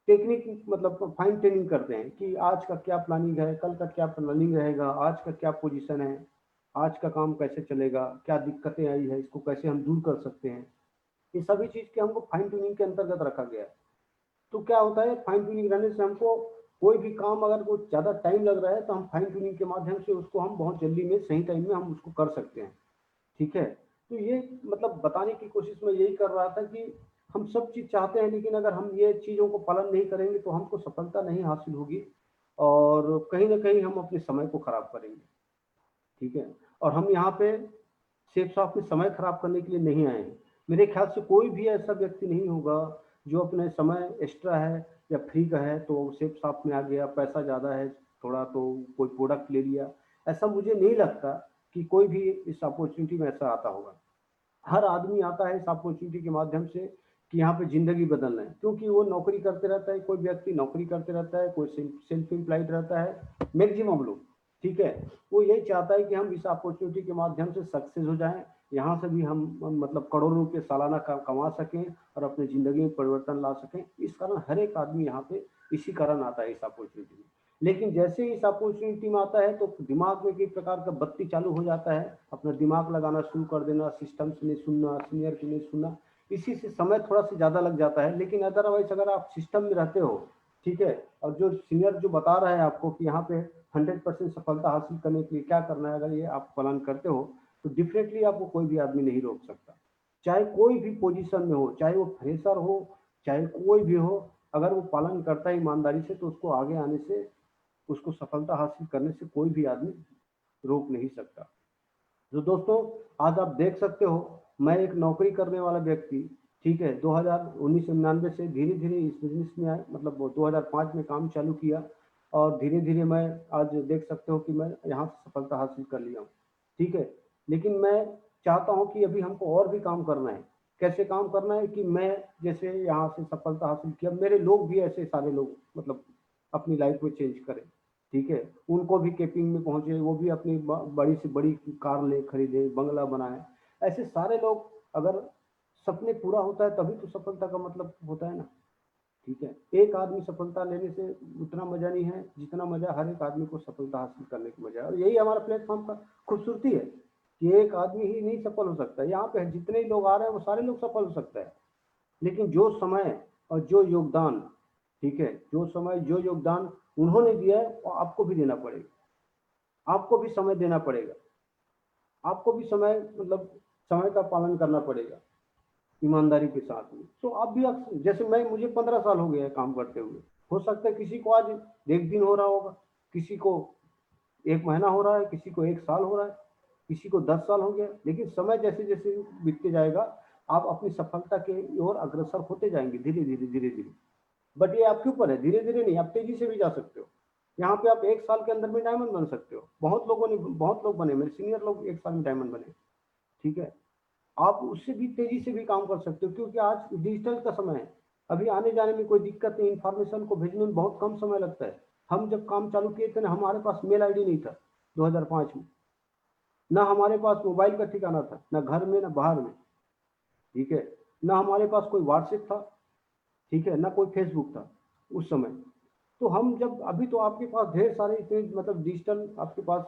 टेक्निक मतलब फाइन ट्यूनिंग करते हैं कि आज का क्या प्लानिंग है, कल का क्या प्लानिंग रहेगा, आज का क्या पोजीशन है, आज का काम कैसे चलेगा, क्या दिक्कतें आई है, इसको कैसे हम दूर कर सकते हैं। ये सभी चीज के हमको फाइन ट्यूनिंग के अंतर्गत रखा गया है। तो क्या होता है, फाइन ट्यूनिंग रहने से हमको कोई भी काम अगर वो ज्यादा टाइम लग रहा है तो हम फाइन ट्यूनिंग के माध्यम से उसको हम बहुत जल्दी में सही टाइम में हम उसको कर सकते हैं, ठीक है। तो ये मतलब बताने की कोशिश में यही कर रहा था कि हम सब चीज चाहते हैं, लेकिन अगर हम ये चीजों को पालन नहीं करेंगे तो हमको सफलता नहीं हासिल होगी, और कहीं ना कहीं हम अपने समय को खराब करेंगे, ठीक है। और हम यहाँ पे सिर्फ साफ अपने समय खराब करने के लिए नहीं आए हैं। मेरे ख्याल से कोई भी ऐसा व्यक्ति नहीं होगा जो अपने समय एक्स्ट्रा है या फ्री का है तो सिर्फ साफ में आ गया, पैसा ज़्यादा है थोड़ा तो कोई प्रोडक्ट ले लिया। ऐसा मुझे नहीं लगता कि कोई भी इस अपॉर्चुनिटी में ऐसा आता होगा। हर आदमी आता है इस अपॉर्चुनिटी के माध्यम से कि यहाँ पे जिंदगी बदलना है, क्योंकि वो नौकरी करते रहता है, कोई व्यक्ति नौकरी करते रहता है, कोई सेल्फ एम्प्लॉयड रहता है, मैक्सिमम लोग, ठीक है। वो यही चाहता है कि हम इस अपॉर्चुनिटी के माध्यम से सक्सेस हो जाएं, यहाँ से भी हम मतलब करोड़ों रुपये सालाना कमा सकें और अपनी जिंदगी में परिवर्तन ला सकें। इस कारण हर एक आदमी यहाँ पे इसी कारण आता है इस अपॉर्चुनिटी में। लेकिन जैसे ही इस अपॉर्चुनिटी में आता है तो दिमाग में किस प्रकार का बत्ती चालू हो जाता है, अपना दिमाग लगाना शुरू कर देना, सिस्टम से नहीं सुनना, सीनियर की नहीं सुनना, इसी से समय थोड़ा सा ज़्यादा लग जाता है। लेकिन अदरवाइज अगर आप सिस्टम में रहते हो, ठीक है, और जो सीनियर जो बता रहा है आपको कि यहाँ पे 100% सफलता हासिल करने के लिए क्या करना है, अगर ये आप पालन करते हो तो डेफिनेटली आपको कोई भी आदमी नहीं रोक सकता। चाहे कोई भी पोजीशन में हो, चाहे वो फ्रेशर हो, चाहे कोई भी हो, अगर वो पालन करता है ईमानदारी से तो उसको आगे आने से, उसको सफलता हासिल करने से कोई भी आदमी रोक नहीं सकता। तो दोस्तों, आज आप देख सकते हो मैं एक नौकरी करने वाला व्यक्ति, ठीक है, 1999 से धीरे धीरे इस बिजनेस में आया, मतलब 2005 में काम चालू किया, और धीरे धीरे मैं आज देख सकते हो कि मैं यहाँ से सफलता हासिल कर लिया हूँ, ठीक है। लेकिन मैं चाहता हूँ कि अभी हमको और भी काम करना है। कैसे काम करना है कि मैं जैसे यहाँ से सफलता हासिल किया, मेरे लोग भी ऐसे सारे लोग मतलब अपनी लाइफ में चेंज करें, ठीक है। उनको भी केपिंग में पहुंचे, वो भी अपनी बड़ी से बड़ी कार ले खरीदे, बंगला बनाए। ऐसे सारे लोग अगर सपने पूरा होता है तभी तो सफलता का मतलब होता है ना, ठीक है। एक आदमी सफलता लेने से उतना मजा नहीं है जितना मजा हर एक आदमी को सफलता हासिल करने की मजा है। और यही हमारा प्लेटफॉर्म का खूबसूरती है कि एक आदमी ही नहीं सफल हो सकता, यहाँ पे जितने लोग आ रहे हैं वो सारे लोग सफल हो सकते हैं। लेकिन जो समय और जो योगदान, ठीक है, जो समय जो योगदान उन्होंने दिया है वो आपको भी देना पड़ेगा। आपको भी समय देना पड़ेगा, आपको भी समय मतलब समय का पालन करना पड़ेगा ईमानदारी के साथ में। तो आप भी जैसे मैं, मुझे 15 साल हो गए हैं काम करते हुए। हो सकता है किसी को आज 1 दिन हो रहा होगा, किसी को 1 महीना हो रहा है, किसी को 1 साल हो रहा है, किसी को 10 साल हो गया। लेकिन समय जैसे जैसे बीतते जाएगा आप अपनी सफलता के ओर अग्रसर होते जाएंगे धीरे धीरे धीरे धीरे। बट ये आपके ऊपर है, धीरे धीरे नहीं, आप तेजी से भी जा सकते हो। यहाँ पे आप 1 साल के अंदर में डायमंड बन सकते हो। बहुत लोगों ने, बहुत लोग बने, मेरे सीनियर लोग 1 साल में डायमंड बने, ठीक है। आप उससे भी तेजी से भी काम कर सकते हो, क्योंकि आज डिजिटल का समय है। अभी आने जाने में कोई दिक्कत नहीं, इन्फॉर्मेशन को भेजने में बहुत कम समय लगता है। हम जब काम चालू किए थे ना, हमारे पास मेल आईडी नहीं था, 2005 में। ना हमारे पास मोबाइल का ठिकाना था, ना घर में ना बाहर में, ठीक है। ना हमारे पास कोई व्हाट्सएप था, ठीक है, ना कोई फेसबुक था उस समय। तो हम जब अभी तो आपके पास ढेर सारे इतने मतलब डिजिटल आपके पास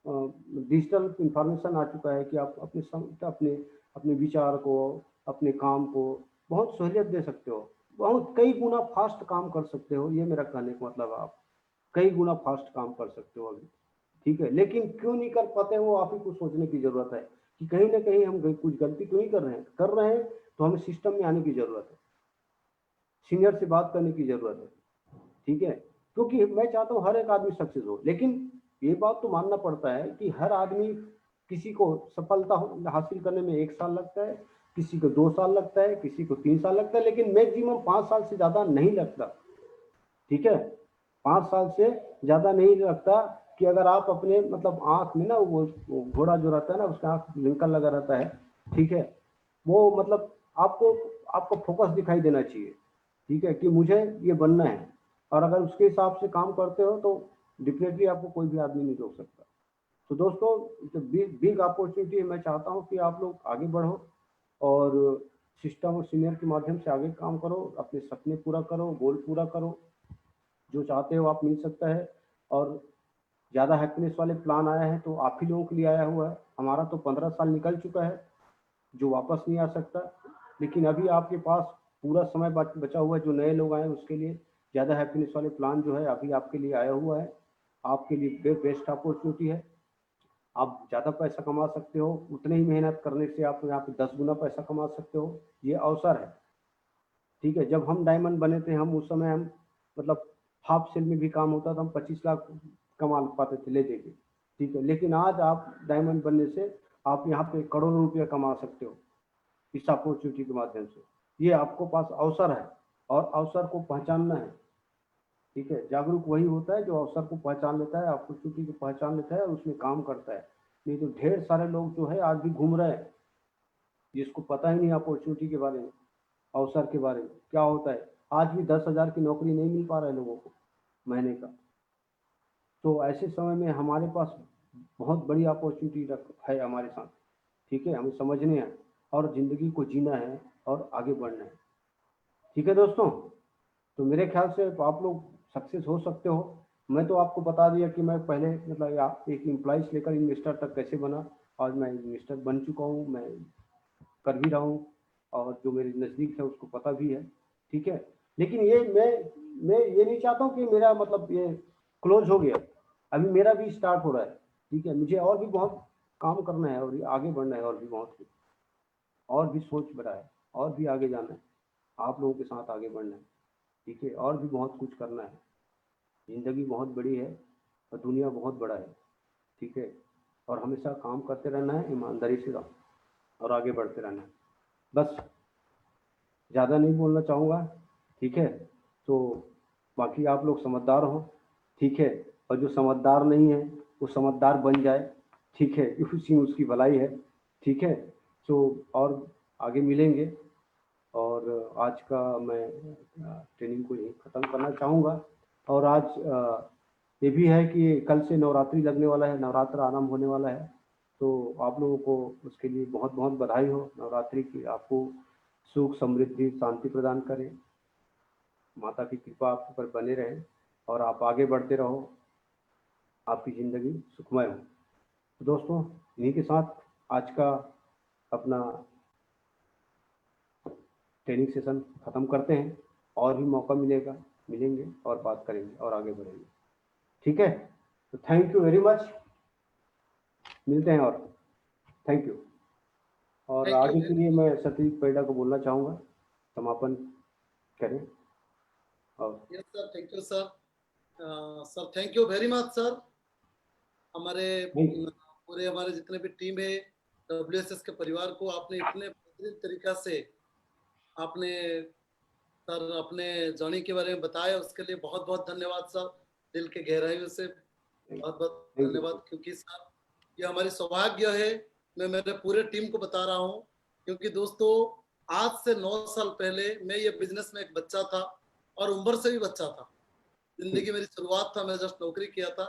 डिजिटल इंफॉर्मेशन आ चुका है कि आप अपने अपने विचार को, अपने काम को बहुत सहूलियत दे सकते हो, बहुत कई गुना फास्ट काम कर सकते हो। ये मेरा कहने का मतलब है, आप कई गुना फास्ट काम कर सकते हो अभी, ठीक है। लेकिन क्यों नहीं कर पाते वो आप ही को सोचने की जरूरत है कि कहीं ना कहीं हम कुछ गलती तो नहीं कर रहे हैं तो हमें सिस्टम में आने की जरूरत है, सीनियर से बात करने की जरूरत है, ठीक है। क्योंकि मैं चाहता हूँ हर एक आदमी सक्सेस हो, लेकिन ये बात तो मानना पड़ता है कि हर आदमी, किसी को सफलता हासिल करने में 1 साल लगता है, किसी को 2 साल लगता है, किसी को 3 साल लगता है, लेकिन मैक्सिमम 5 साल से ज्यादा नहीं लगता, ठीक है। 5 साल से ज्यादा नहीं लगता कि अगर आप अपने मतलब आंख में ना वो घोड़ा जो रहता है ना उसका आंख लिंकन लगा रहता है, ठीक है, वो मतलब आपको आपको फोकस दिखाई देना चाहिए, ठीक है, कि मुझे ये बनना है। और अगर उसके हिसाब से काम करते हो तो डेफिनेटली आपको कोई भी आदमी नहीं रोक सकता। तो दोस्तों बिग अपॉर्चुनिटी, मैं चाहता हूँ कि आप लोग आगे बढ़ो और सिस्टम और सीनियर के माध्यम से आगे काम करो, अपने सपने पूरा करो, गोल पूरा करो, जो चाहते हो आप मिल सकता है। और ज़्यादा हैप्पीनेस वाले प्लान आया है तो आप ही लोगों के लिए आया हुआ है। हमारा तो 15 साल निकल चुका है जो वापस नहीं आ सकता, लेकिन अभी आपके पास पूरा समय बचा हुआ है। जो नए लोग आए उसके लिए ज़्यादा हैप्पीनेस वाले प्लान जो है अभी आपके लिए आया हुआ है, आपके लिए बेस्ट अपॉर्चुनिटी है। आप ज़्यादा पैसा कमा सकते हो, उतने ही मेहनत करने से आप यहाँ पे 10 गुना पैसा कमा सकते हो, ये अवसर है, ठीक है। जब हम डायमंड बने थे हम उस समय हम मतलब हाफ सेल में भी काम होता था, हम 25 लाख कमा पाते थे ले दे के, ठीक है। लेकिन आज आप डायमंड बनने से आप यहाँ पे करोड़ों रुपया कमा सकते हो इस अपॉर्चुनिटी के माध्यम से। ये आपको पास अवसर है और अवसर को पहचानना है, ठीक है। जागरूक वही होता है जो अवसर को पहचान लेता है, अपॉर्चुनिटी को पहचान लेता है और उसमें काम करता है। नहीं तो ढेर सारे लोग जो है आज भी घूम रहे हैं जिसको पता ही नहीं अपॉर्चुनिटी के बारे में, अवसर के बारे में क्या होता है। आज भी 10,000 की नौकरी नहीं मिल पा रहा है लोगों को महीने का। तो ऐसे समय में हमारे पास बहुत बड़ी अपॉर्चुनिटी है हमारे साथ, ठीक है। हमें समझने हैं और ज़िंदगी को जीना है और आगे बढ़ना है, ठीक है दोस्तों। तो मेरे ख्याल से आप लोग सक्सेस हो सकते हो। मैं तो आपको बता दिया कि मैं पहले मतलब एक एम्प्लॉय लेकर इन्वेस्टर तक कैसे बना। आज मैं इन्वेस्टर बन चुका हूँ, मैं कर भी रहा हूँ और जो मेरे नज़दीक है उसको पता भी है, ठीक है। लेकिन ये मैं ये नहीं चाहता हूँ कि मेरा मतलब ये क्लोज हो गया, अभी मेरा भी स्टार्ट हो रहा है, ठीक है। मुझे और भी बहुत काम करना है और आगे बढ़ना है और भी बहुत कुछ, और भी सोच बड़ा है और भी आगे जाना है, आप लोगों के साथ आगे बढ़ना है, ठीक है। और भी बहुत कुछ करना है, ज़िंदगी बहुत बड़ी है और दुनिया बहुत बड़ा है, ठीक है। और हमेशा काम करते रहना है ईमानदारी से और आगे बढ़ते रहना है। बस ज़्यादा नहीं बोलना चाहूँगा, ठीक है। तो बाकी आप लोग समझदार हो, ठीक है। और जो समझदार नहीं है वो समझदार बन जाए, ठीक है, उसी में उसकी भलाई है, ठीक है। तो और आगे मिलेंगे। और आज का मैं ट्रेनिंग को यहीं ख़त्म करना चाहूँगा। और आज ये भी है कि कल से नवरात्रि लगने वाला है, नवरात्र आरंभ होने वाला है, तो आप लोगों को उसके लिए बहुत बहुत बधाई हो नवरात्रि की। आपको सुख समृद्धि शांति प्रदान करें, माता की कृपा आप पर बने रहे और आप आगे बढ़ते रहो, आपकी ज़िंदगी सुखमय हो। तो दोस्तों इन्हीं के साथ आज का अपना ट्रेनिंग सेशन ख़त्म करते हैं। और भी मौका मिलेंगे और बात करेंगे और आगे बढ़ेंगे, ठीक है। तो थैंक यू वेरी मच, मिलते हैं और थैंक यू। और
थैंक यू
आगे के लिए मैं सतीश पैडा को बोलना चाहूँगा समापन करें। और
yes sir, thank you sir. Sir thank you very much sir. हमारे पूरे हमारे जितने भी टीम है WSS के परिवार को आपने इतने बेहतरीन तरीका से आपने सर अपने जर्नी के बारे में बताया, उसके लिए बहुत बहुत धन्यवाद सर, दिल के गहराइयों से बहुत बहुत
थैंक यू।
धन्यवाद। क्योंकि सर ये हमारी सौभाग्य है, मैं मेरे पूरे टीम को बता रहा हूँ, क्योंकि दोस्तों आज से 9 साल पहले मैं ये बिजनेस में एक बच्चा था और उम्र से भी बच्चा था। जिंदगी मेरी शुरुआत था, मैं जस्ट नौकरी किया था।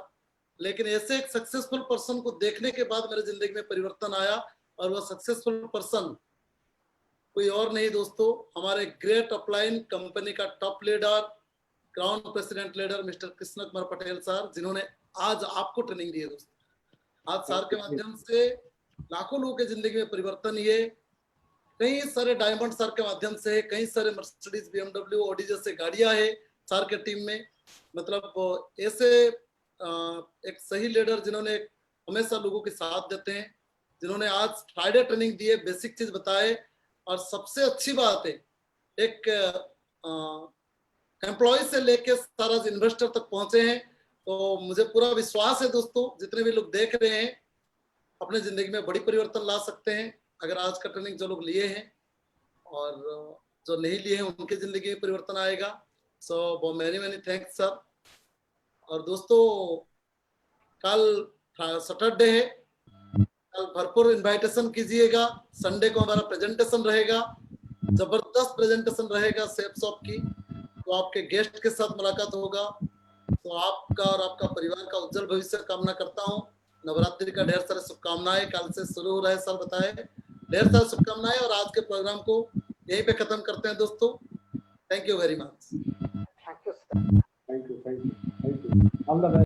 लेकिन ऐसे एक सक्सेसफुल पर्सन को देखने के बाद मेरे जिंदगी में परिवर्तन आया, और वह सक्सेसफुल पर्सन कोई और नहीं दोस्तों, हमारे ग्रेट अपलाइन कंपनी का top leader, crown president leader Mr Krishna Kumar Patel sir, जिन्होंने आज आपको ट्रेनिंग दी है दोस्तों। आज सर के माध्यम से लाखों लोगों की जिंदगी में परिवर्तन ये, कई सारे डायमंड सर के माध्यम से, कई सारे मर्सिडीज, BMW, ऑडी जैसे गाड़ियां है सर के टीम में। मतलब ऐसे एक सही लीडर जिन्होंने हमेशा लोगों के साथ देते हैं, जिन्होंने आज फ्राइडे ट्रेनिंग दी है, बेसिक चीज बताए, और सबसे अच्छी बात है एक एम्प्लॉय से लेके सारा इन्वेस्टर तक पहुंचे हैं। तो मुझे पूरा विश्वास है दोस्तों, जितने भी लोग देख रहे हैं अपने जिंदगी में बड़ी परिवर्तन ला सकते हैं अगर आज का ट्रेनिंग जो लोग लिए हैं, और जो नहीं लिए हैं उनके जिंदगी में परिवर्तन आएगा। So many many thanks sir. और दोस्तों कल सैटरडे है, कल भरपूर इनवाइटेशन कीजिएगा। संडे को हमारा प्रेजेंटेशन रहेगा, जबरदस्त प्रेजेंटेशन रहेगा सेफ शॉप की। तो आपके गेस्ट के साथ मुलाकात होगा। तो आपका और आपका परिवार का उज्जवल भविष्य कामना करता हूँ। नवरात्रि का ढेर सारे शुभकामनाएं, कल से शुरू हो रहा है सर बताए, ढेर सारी शुभकामनाएं। और आज के प्रोग्राम को यहीं पे खत्म करते हैं दोस्तों। Thank you very much.
Thank you sir, thank you, all the best.